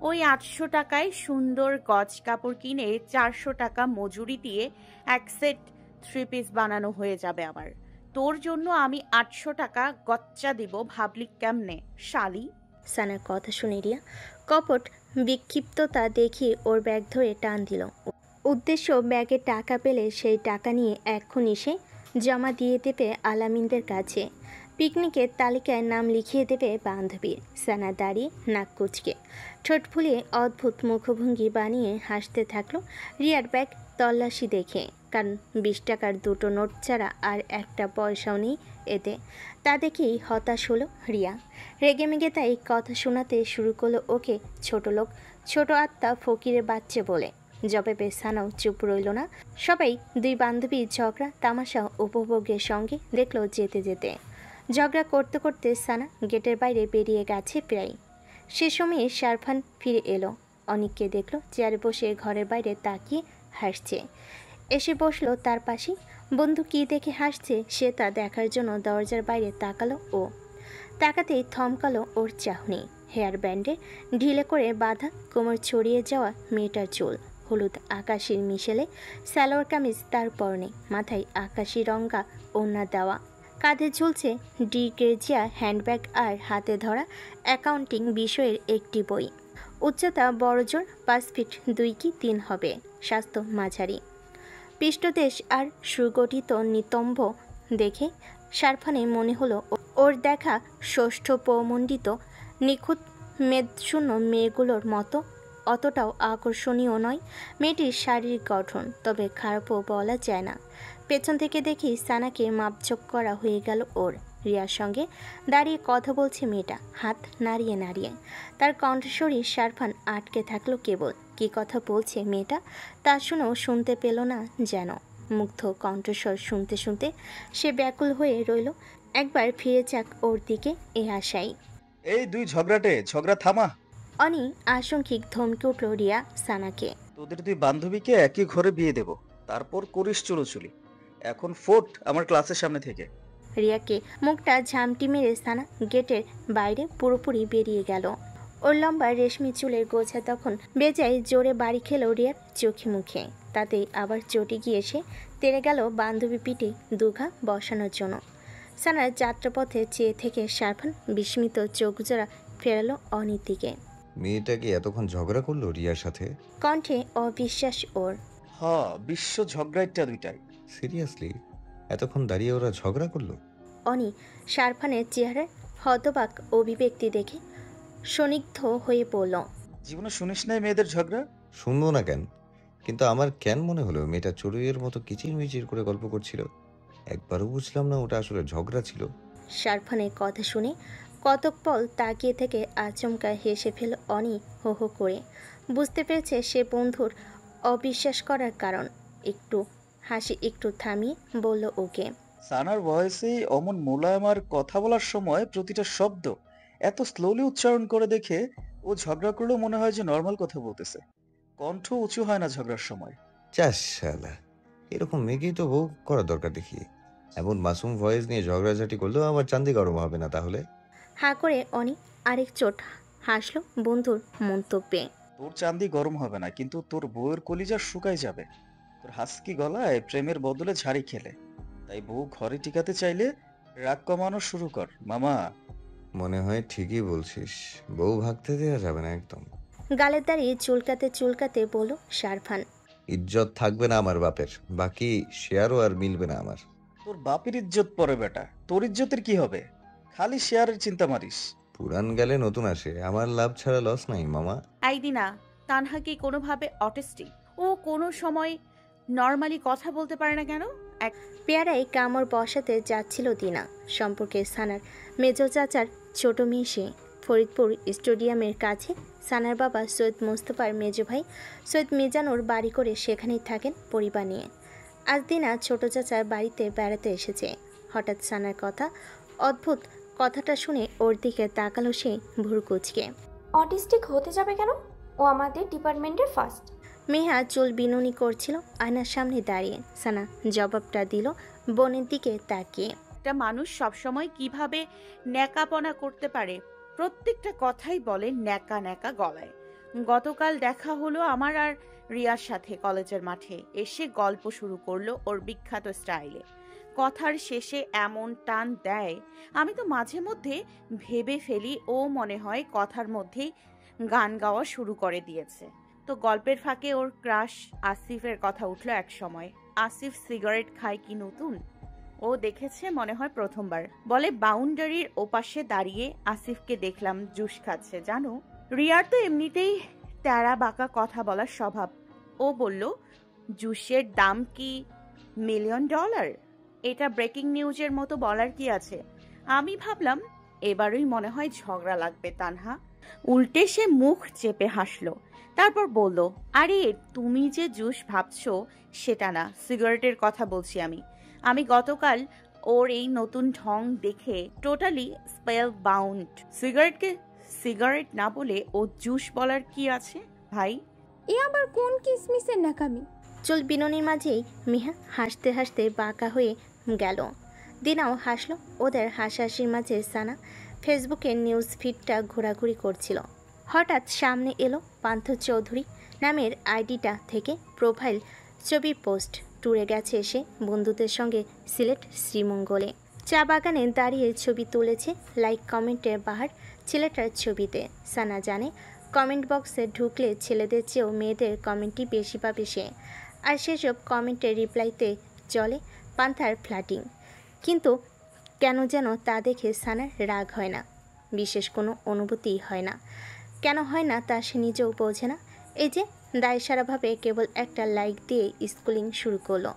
ওই 800 টাকায় সুন্দর গজ কাপড় কিনে 400 টাকা মজুরি দিয়ে 1 সেট 3 পিস বানানো হয়ে যাবে আমার। তোর জন্য আমি 800 টাকা গচ্চা দিব, ভাবলি কেমনে শালি? সানার কথা শুনে রিয়া কপট বিক্ষিপ্ততা দেখিয়ে ওর ব্যাগ ধরে টান দিল। উদ্দেশ্য ব্যাগে টাকা পেলে সেই টাকা নিয়ে এক্ষুনি সে জমা দিয়ে দেবে আলামিনদের কাছে। পিকনিকের তালিকায় নাম লিখিয়ে দেবে বান্ধবীর। সানা দাঁড়িয়ে নাক কুচকে ঠোঁট ফুলিয়ে অদ্ভুত মুখভঙ্গি বানিয়ে হাসতে থাকলো রিয়ার ব্যাগ তল্লাশি দেখে, কারণ 20 টাকার 2টো নোট ছাড়া আর একটা পয়সাও নেই এতে। তা দেখেই হতাশ হলো রিয়া। রেগেমেগে তাই কথা শোনাতে শুরু করলো ওকে ছোট লোক, ছোট আত্মা, ফকিরের বাচ্চা বলে। জবাবে সানাও চুপ রইল না। সবাই 2 বান্ধবীর ঝগড়া তামাশা উপভোগের সঙ্গে দেখলো যেতে যেতে। ঝগড়া করতে করতে সানা গেটের বাইরে বেরিয়ে গেছে প্রায়। সে সময়ে শারফান ফিরে এলো। অনিককে দেখলো চেয়ারে বসে ঘরের বাইরে তাকিয়ে হাসছে। এসে বসলো তার পাশে। বন্ধু কী দেখে হাসছে সে তা দেখার জন্য দরজার বাইরে তাকালো ও। তাকাতেই থমকালো ওর চাহনি। হেয়ার ব্যান্ডে ঢিলে করে বাঁধা কোমর ছড়িয়ে যাওয়া মেয়েটার চুল। হলুদ আকাশির মিশেলে সালোয়ার কামিজ তার পরনে, মাথায় আকাশি রঙা ওড়না দেওয়া, কাঁধে ঝুলছে ডিগ্রেজিয়া হ্যান্ডব্যাগ আর হাতে ধরা অ্যাকাউন্টিং বিষয়ের একটি বই। উচ্চতা বড়জোর 5 ফিট 2 কি 3 হবে। স্বাস্থ্য মাঝারি। পৃষ্ঠদেশ আর সুগঠিত নিতম্ব দেখে শারফানে মনে হলো ওর দেখা ষষ্ঠ প্রমণ্ডিত নিখুঁত মেদশূন্য মেয়েগুলোর মতো অতটাও আকর্ষণীয় নয় মেয়েটির শারীরিক গঠন, তবে খারাপও বলা যায় না। পেছন থেকে দেখি সানাকে মাপঝোপ করা হয়ে গেল ওর। রিয়ার সঙ্গে দাঁড়িয়ে কথা বলছে মেয়েটা, হাত নাড়িয়ে নাড়িয়ে। তার কণ্ঠস্বরী শারফান আটকে থাকলো কেবল। কি কথা বলছে মেয়েটা তা শুনেও শুনতে পেল না যেন। মুগ্ধ কণ্ঠস্বর শুনতে শুনতে সে ব্যাকুল হয়ে রইল। একবার ফিরে যাক ওর দিকে এ আশাই। এই দুই ঝগড়া থামা। অনি আশঙ্কিক ধমকে উঠল রিয়া সানাকে। তোদের দুই বান্ধবীকে একই ঘরে বিয়ে দেব, তারপর করিস চুলোচুলি। এখন ফোট আমার ক্লাসের সামনে থেকে। রিয়াকে মুখটা ঝামটি মেরে সানা গেটের বাইরে পুরোপুরি বেরিয়ে গেল। ওর লম্বা রেশমি চুলের গোছা তখন বেজায় জোরে বাড়ি খেল রিয়ার চোখে মুখে। তাতেই আবার চটে গিয়ে সে তেড়ে গেল বান্ধবী পিঠে দুঘা বসানোর জন্য। সানার যাত্রাপথে চেয়ে থেকে শারফান বিস্মিত চোখ জোড়া ফেরালো অনির দিকে। মেয়েটা কি এতক্ষণ ঝগড়া করলো রিয়ার সাথে? কণ্ঠে অবিশ্বাস ওর। বিশ্ব ঝগড়াইটা দুইটাই। সিরিয়াসলি এতক্ষণ দাঁড়িয়ে ওরা ঝগড়া করলো? অনি শারফানের চেহারার হতবাক অভিব্যক্তি দেখে সনিগ্ধ হয়ে পড়ল। জীবনে শুনিস নাই মেয়েদের ঝগড়া? শুনবো না কেন, কিন্তু আমার কেন মনে হলো মেয়েটা চড়ুইয়ের মতো কিচির মিচির করে গল্প করছিল। একবারও বুঝলাম না ওটা আসলে ঝগড়া ছিল। শারফানের কথা শুনে কতক পল তাকিয়ে থেকে আচমকা হেসে ফেল অনি হো হো করে। বুঝতে পেরেছে সে বন্ধুর অবিশ্বাস করার কারণ। একটু হাসি একটু থামিয়ে বলল ওকে। সানার ভয়েসে অমন মোলায়েম আর কথা বলার সময় প্রতিটা শব্দ এত স্লোলি উচ্চারণ করে দেখে ও ঝগড়া করলেও মনে হয় যে নর্মাল কথা বলতেছে। কণ্ঠ উঁচু হয় না ঝগড়ার সময়। চাস শালা, এরকম মেয়েকেই তো বউ করা দরকার দেখি। এমন মাসুম ভয়েস নিয়ে ঝগড়াঝাটি করলেও আমার চান্দি গরম হবে না তাহলে? হা করে অনি আরেক চোট হাসলো বন্ধুর মন্তব্যে। তোর চান্দি গরম হবে না, কিন্তু তোর বউয়ের কলিজা শুকায় যাবে তোর হাসকি গলায় প্রেমের বদলে ঝাড়ি খেলে। তাই বউ ঘরে টিকাতে চাইলে রাগ কমানো শুরু কর মামা। মনে হয় ঠিকই বলছিস, বউ ভাগতে দেওয়া যাবে না একদম। গালের দাঁড়িয়ে চুলকাতে চুলকাতে বলল শারফান। ইজ্জত থাকবে না আমার বাপের, বাকি শেয়ারও আর মিলবে না আমার। তোর বাপের ইজ্জত পরে বেটা, তোর ইজ্জতের কি হবে? খালি শেয়ারের চিন্তা মারিস। পুরান গেলে নতুন আসে, আমার লাভ ছাড়া লস নাই মামা। আইদিনা তানহা কি কোনোভাবে অটিস্টিক? ও কোনো সময় নর্মালি কথা বলতে পারে না কেন? এক পেয়ারায় কামড় বসাতে যাচ্ছিল দিনা। সম্পর্কে সানার মেজো চাচার ছোট মেয়ে সে। ফরিদপুর স্টেডিয়ামের কাছে সানার বাবা সৈয়দ মোস্তফার মেজো ভাই সৈয়দ মিজানুর বাড়ি করে সেখানেই থাকেন পরিবার নিয়ে। আজ দিনা ছোট চাচার বাড়িতে বেড়াতে এসেছে। হঠাৎ সানার কথা, অদ্ভুত কথাটা শুনে ওর দিকে তাকালো সে ভুরু কুঁচকে। অটিস্টিক হতে যাবে কেন? ও আমাদের ডিপার্টমেন্টের ফার্স্ট। মেহা চুল বিনুনি করছিল আয়নার সামনে দাঁড়িয়ে। সানা জবাবটা দিল বোনের দিকে তাকিয়ে। একটা মানুষ সবসময় কিভাবে ন্যাকাপনা করতে পারে? প্রত্যেকটা কথাই বলে ন্যাকা ন্যাকা গলায়। গতকাল দেখা হলো আমার আর রিয়ার সাথে কলেজের মাঠে। এসে গল্প শুরু করলো ওর বিখ্যাত স্টাইলে। কথার শেষে এমন টান দেয় আমি তো মাঝে মধ্যে ভেবে ফেলি ও মনে হয় কথার মধ্যেই গান গাওয়া শুরু করে দিয়েছে। তো গল্পের ফাঁকে ওর ক্রাশ আসিফের কথা উঠলো এক সময়। আসিফ সিগারেট খায় কি নতুন? ও দেখেছে মনে হয় প্রথমবার। বলে বাউন্ডারির ওপাশে দাঁড়িয়ে আসিফকে দেখলাম জুস খাচ্ছে। জানো, রিয়ার তো এমনিতেই তেরা বাঁকা কথা বলার স্বভাব। ও বলল জুসের দাম কি $1,000,000? এটা ব্রেকিং নিউজের মতো বলার কি আছে? আমি ভাবলাম এবারই মনে হয় ঝগড়া লাগবে তানহা। উল্টে সে মুখ চেপে হাসলো। তারপর বলল, আরে তুমি যে জুস ভাবছো সেটা না, সিগারেটের কথা বলছি আমি। আমি গতকাল ওর এই নতুন ঢং দেখে টোটালি স্পেল বাউন্ড। সিগারেটকে সিগারেট না বলে ও জুস বলার কি আছে ভাই? এ আবার কোন কিসমিসের নাকামি? চুল বিনুনির মাঝেই মিহা হাসতে হাসতে বাঁকা হয়ে গেল। দিনাও হাসলো। ওদের হাসাহাসির মাঝে সানা ফেসবুকে নিউজ ফিডটা ঘোরাঘুরি করছিল। হঠাৎ সামনে এলো পান্থ চৌধুরী নামের আইডিটা থেকে প্রোফাইল ছবি পোস্ট। ট্যুরে গেছে এসে বন্ধুদের সঙ্গে সিলেট শ্রীমঙ্গলে। চা বাগানে দাঁড়িয়ে ছবি তুলেছে। লাইক কমেন্টের বাহার ছেলেটার ছবিতে। সানা জানে কমেন্ট বক্সে ঢুকলে ছেলেদের চেয়েও মেয়েদের কমেন্টই বেশি পাবে সে। আর সেসব কমেন্টের রিপ্লাইতে চলে পান্থার ফ্ল্যাটিং। কিন্তু কেন যেন তা দেখে সানার রাগ হয় না। বিশেষ কোনো অনুভূতি হয় না। কেন হয় না তা সে নিজেও বোঝে না। এই যে দায়সারাভাবে কেবল একটা লাইক দিয়ে স্কুলিং শুরু করলো,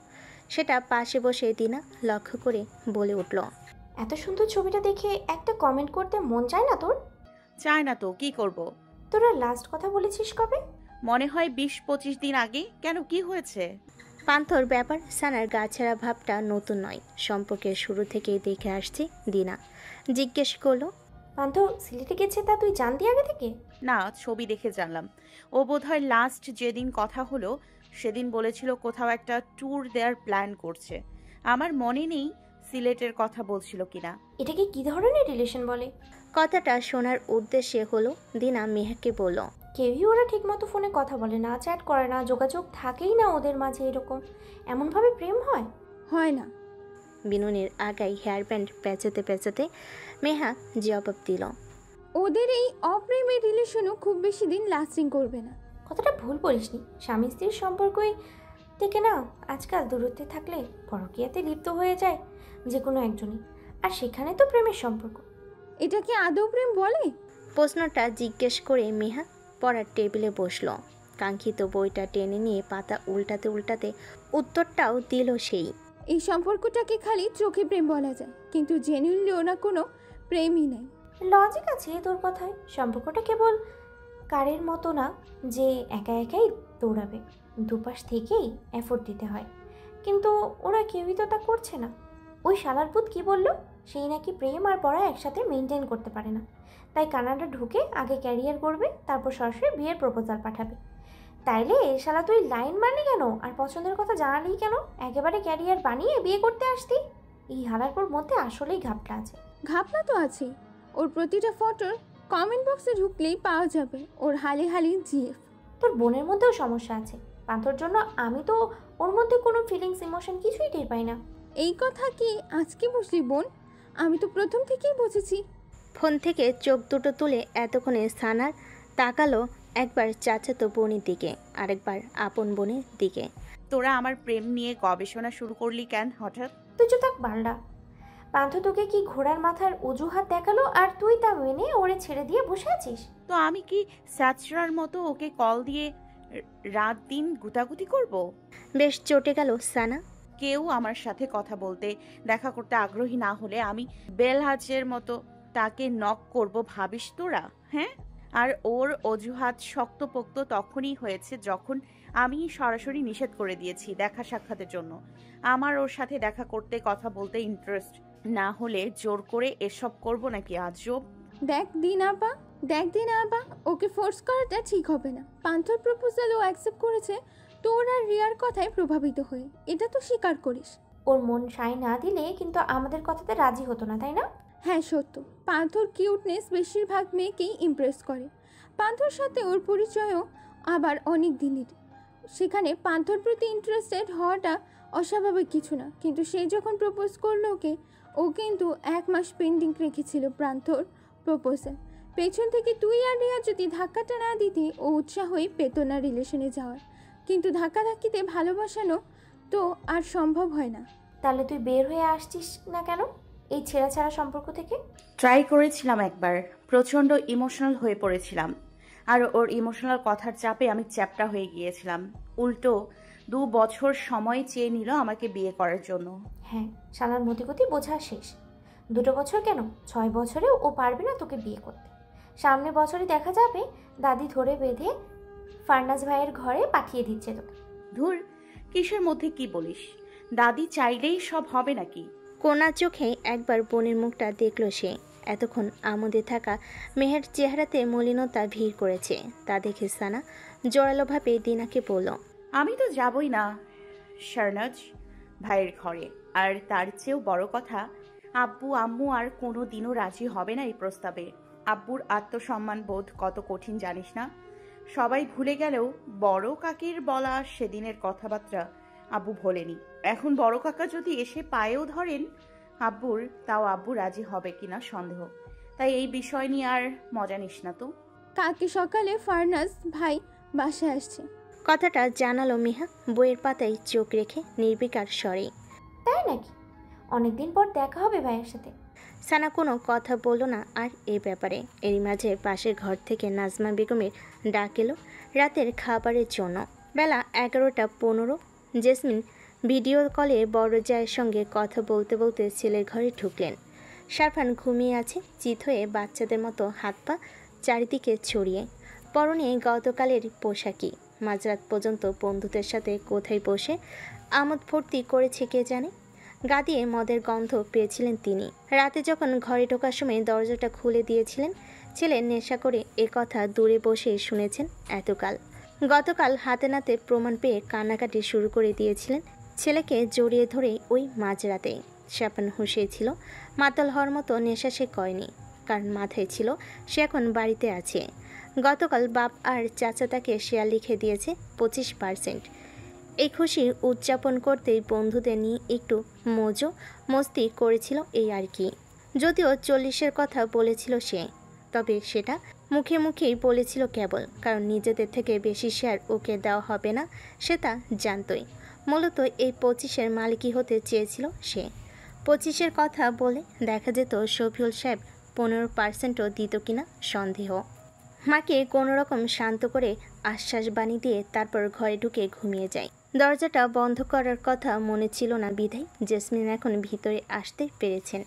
সেটা পাশে বসে দিনা লক্ষ্য করে বলে উঠল, এত সুন্দর ছবিটা দেখে একটা কমেন্ট করতে মন চায় না তোর? চায় না তো কি করব। তোরা লাস্ট কথা বলেছিস কবে? মনে হয় 20-25 দিন আগে। কেন, কি হয়েছে? পান্থর ব্যাপার সানার গাছাড়া ভাবটা নতুন নয়, সম্পর্কের শুরু থেকেই দেখে আসছি দিনা। জিজ্ঞেস করলো, পান্থ সিলেটে গেছে তা তুই জানতি আগে থেকে? না, ছবি দেখে জানলাম। ও বোধহয় লাস্ট যেদিন কথা হলো সেদিন বলেছিল কোথাও একটা ট্যুর দেওয়ার প্ল্যান করছে। আমার মনে নেই সিলেটের কথা বলছিল কিনা। এটাকে কি ধরনের রিলেশন বলে? কথাটা শোনার উদ্দেশ্যে হলো দিনা মেহাকে বলল, কেউই ওরা ঠিকমতো ফোনে কথা বলে না, চ্যাট করে না, যোগাযোগ থাকেই না ওদের মাঝে। এরকম এমনভাবে প্রেম হয়? হয় না। বিনুনির আগায় হেয়ার ব্যান্ড পেঁচাতে পেঁচাতে মেহা জবাব দিল, ওদের এই অপ্রেমের রিলেশনও খুব বেশি দিন লাস্টিং করবে না। কথাটা ভুল বলিসনি, স্বামী স্ত্রীর সম্পর্কই থেকে না আজকাল দূরত্বে থাকলে পরকীয়াতে লিপ্ত হয়ে যায় যে কোনো একজনই, আর সেখানে তো প্রেমের সম্পর্ক। এটা কি আদৌ প্রেম বলে? প্রশ্নটা জিজ্ঞেস করে মেহা পড়ার টেবিলে বসলো। কাঙ্ক্ষিত বইটা টেনে নিয়ে পাতা উল্টাতে উল্টাতে উত্তরটাও দিল সেই। এই সম্পর্কটাকে খালি চোখে প্রেম বলা যায়, কিন্তু জেনুইনলি ওনা কোনো প্রেমই নাই। লজিক আছে তোর কথায়। সম্পর্কটা কেবল কারের মতো না যে একা একাই দৌড়াবে, দুপাশ থেকেই এফোর্ট দিতে হয়, কিন্তু ওরা কেউই তো তা করছে না। ওই শালার পুত কি বলল, সেই নাকি প্রেম আর পড়া একসাথে মেনটেন করতে পারে না, তাই কানাডা ঢুকে আগে ক্যারিয়ার করবে, তারপর সরাসরি বিয়ের প্রপোজাল পাঠাবে। তাইলে শালা তুই লাইন মারলি কেন, আর পছন্দের কথা জানালি কেন? একেবারে ক্যারিয়ার বানিয়ে বিয়ে করতে আসতি। এই হালারপুর মধ্যে আসলেই ঘাপটা আছে। ঘাপলা তো আছে, ওর প্রতিটা ফটোর কমেন্ট বক্সে ঢুকলেই পাওয়া যাবে ওর হালি হালি জিএফ। তোর বোনের মধ্যেও সমস্যা আছে। পান্থর জন্য আমি তো ওর মধ্যে কোনো ফিলিংস ইমোশন কিছুই টের পাই না। এই কথা কি আজকে বুঝলি বোন? আমি তো প্রথম থেকেই বুঝেছি। ফোন থেকে চোখ দুটো তুলে এতক্ষণে সানার তাকালো একবার চাচাতো বোনের দিকে, আরেকবার আপন বোনের দিকে। তোরা আমার প্রেম নিয়ে গবেষণা শুরু করলি কেন হঠাৎ? তুই তো তাক বান্ডা। পান্থ তোকে কি ঘোড়ার মাথার অজুহাত দেখালো আর তুই তা মেনে ওরে ছেড়ে দিয়ে বসে আছিস? তো আমি কি স্যাচরার মতো ওকে কল দিয়ে রাত দিন গুতাগুতি করব? বেশ চটে গেল সানা। কেউ আমার সাথে কথা বলতে দেখা করতে আগ্রহী না হলে আমি বেলহাজের মতো তাকে নক করব ভাবিস তোরা? হ্যাঁ, আর ওর অজুহাত শক্তপোক্ত তখনই হয়েছে যখন আমি সরাসরি নিষেধ করে দিয়েছি দেখা সাক্ষাতের জন্য। আমার ওর সাথে দেখা করতে কথা বলতে ইন্টারেস্ট না হলে জোর করে এসব করব নাকি আজব? দেখ দিন আপা, ওকে ফোর্স করাটা ঠিক হবে না। পান্থর প্রপোজাল ও অ্যাকসেপ্ট করেছে তোর আর রিয়ার কথায় প্রভাবিত হয়ে, এটা তো স্বীকার করিস। ওর মন সায় না দিলে কিন্তু আমাদের কথাতে রাজি হতো না, তাই না? হ্যাঁ সত্য, পান্থর কিউটনেস বেশিরভাগ মেয়েকেই ইমপ্রেস করে। পান্থর সাথে ওর পরিচয়ও আবার অনেক দিনের, সেখানে পান্থর প্রতি ইন্টারেস্টেড হওয়াটা অস্বাভাবিক কিছু না। কিন্তু সে যখন প্রপোজ করলো ওকে, ও কিন্তু 1 মাস পেন্ডিং রেখেছিল পান্থর প্রপোজাল। পেছন থেকে তুই আর রিয়া যদি ধাক্কাটা না দিতি, ও উৎসাহই পেত না রিলেশনে যাওয়ার। কিন্তু ধাক্কাধাক্কিতে ভালোবাসানো তো আর সম্ভব হয় না। তাহলে তুই বের হয়ে আসছিস না কেন এই ছেঁড়া সম্পর্ক থেকে? ট্রাই করেছিলাম একবার, প্রচণ্ড ইমোশনাল হয়ে পড়েছিলাম, আর ওর ইমোশনাল কথার চাপে আমি চ্যাপ্টা হয়ে গিয়েছিলাম। উল্টো 2 বছর সময় চেয়ে নিল আমাকে বিয়ে করার জন্য। হ্যাঁ, শালার মতিগতি বোঝা শেষ। 2 বছর কেন, 6 বছরেও ও পারবে না তোকে বিয়ে করতে। সামনে বছরই দেখা যাবে দাদি ধরে বেঁধে ফার্নাস ভাইয়ের ঘরে পাঠিয়ে দিচ্ছে তোকে। ধুর, কিসের মধ্যে কি বলিস? দাদি চাইলেই সব হবে নাকি? কোনা চোখে একবার বোনের মুখটা দেখল সে। এতক্ষণ আমোদে থাকা মেহের চেহারাতে মলিনতা ভিড় করেছে, তা দেখে সানা জোরালোভাবে দিনাকে বলল, আমি তো যাবই না শাহনাজ ভাইয়ের ঘরে। আর তার চেয়েও বড় কথা, আব্বু আম্মু আর কোনো দিনও রাজি হবে না এই প্রস্তাবে। আব্বুর আত্মসম্মান বোধ কত কঠিন জানিস না? সবাই ভুলে গেলেও বড় কাকির বলা সেদিনের কথাবার্তা আব্বু ভোলেনি। এখন বড় কাকা যদি এসে পায়েও ধরেন আব্বুর, তাও আব্বু রাজি হবে কিনা সন্দেহ। তাই এই বিষয় নিয়ে আর মজা নিস না তো। কালকে সকালে ফার্নাস ভাই বাসায় আসছে। কথাটা জানালো মিহা বইয়ের পাতায় চোখ রেখে নির্বিকার স্বরে। তাই নাকি? অনেকদিন পর দেখা হবে ভাইয়ের সাথে। সানা কোনো কথা বলল না আর এ ব্যাপারে। এরই মাঝে পাশের ঘর থেকে নাজমা বেগমের ডাক এলো রাতের খাবারের জন্য। বেলা 11:15। জেসমিন ভিডিও কলে বড় জায়ের সঙ্গে কথা বলতে বলতে ছেলের ঘরে ঢুকলেন। সারফান ঘুমিয়ে আছে চিত হয়ে, বাচ্চাদের মতো হাত পা চারিদিকে ছড়িয়ে, পরনে গতকালের পোশাকই। মাঝরাত পর্যন্ত বন্ধুদের সাথে কোথায় বসে আমোদ ফুর্তি করেছে কে জানে। গা দিয়ে মদের গন্ধ পেয়েছিলেন তিনি। রাতে যখন ঘরে ঢোকার সময় দরজাটা খুলে দিয়েছিলেন, ছেলে নেশা করে এ কথা দূরে বসে শুনেছেন এতকাল। গতকাল হাতে নাতে প্রমাণ পেয়ে কান্নাকাটি শুরু করে দিয়েছিলেন। ছেলেকে জড়িয়ে ধরে ওই মাঝরাতে সাপান হুঁশিয়ে ছিল। মাতাল হওয়ার মতো নেশা সে করেনি, কারণ মাথায় ছিল সে এখন বাড়িতে আছে। গতকাল বাপ আর চাচা তাকে শেয়ার লিখে দিয়েছে 25%। এই খুশি উদযাপন করতেই বন্ধুদের নিয়ে একটু মজো মস্তি করেছিল, এই আর কি। যদিও 40-এর কথা বলেছিল সে, তবে সেটা মুখে মুখেই বলেছিল কেবল, কারণ নিজেদের থেকে বেশি শেয়ার ওকে দেওয়া হবে না সে তা জানতই। মূলত এই 25-এর মালিকই হতে চেয়েছিল সে। 25-এর কথা বলে দেখা যেত শফিউল সাহেব 15%ও দিত কিনা সন্দেহ। মাকে কোনোরকম শান্ত করে আশ্বাস বাণী দিয়ে তারপর ঘরে ঢুকে ঘুমিয়ে যায়। দরজাটা বন্ধ করার কথা মনে ছিল না বিধায় জেসমিন এখন ভিতরে আসতে পেরেছেন।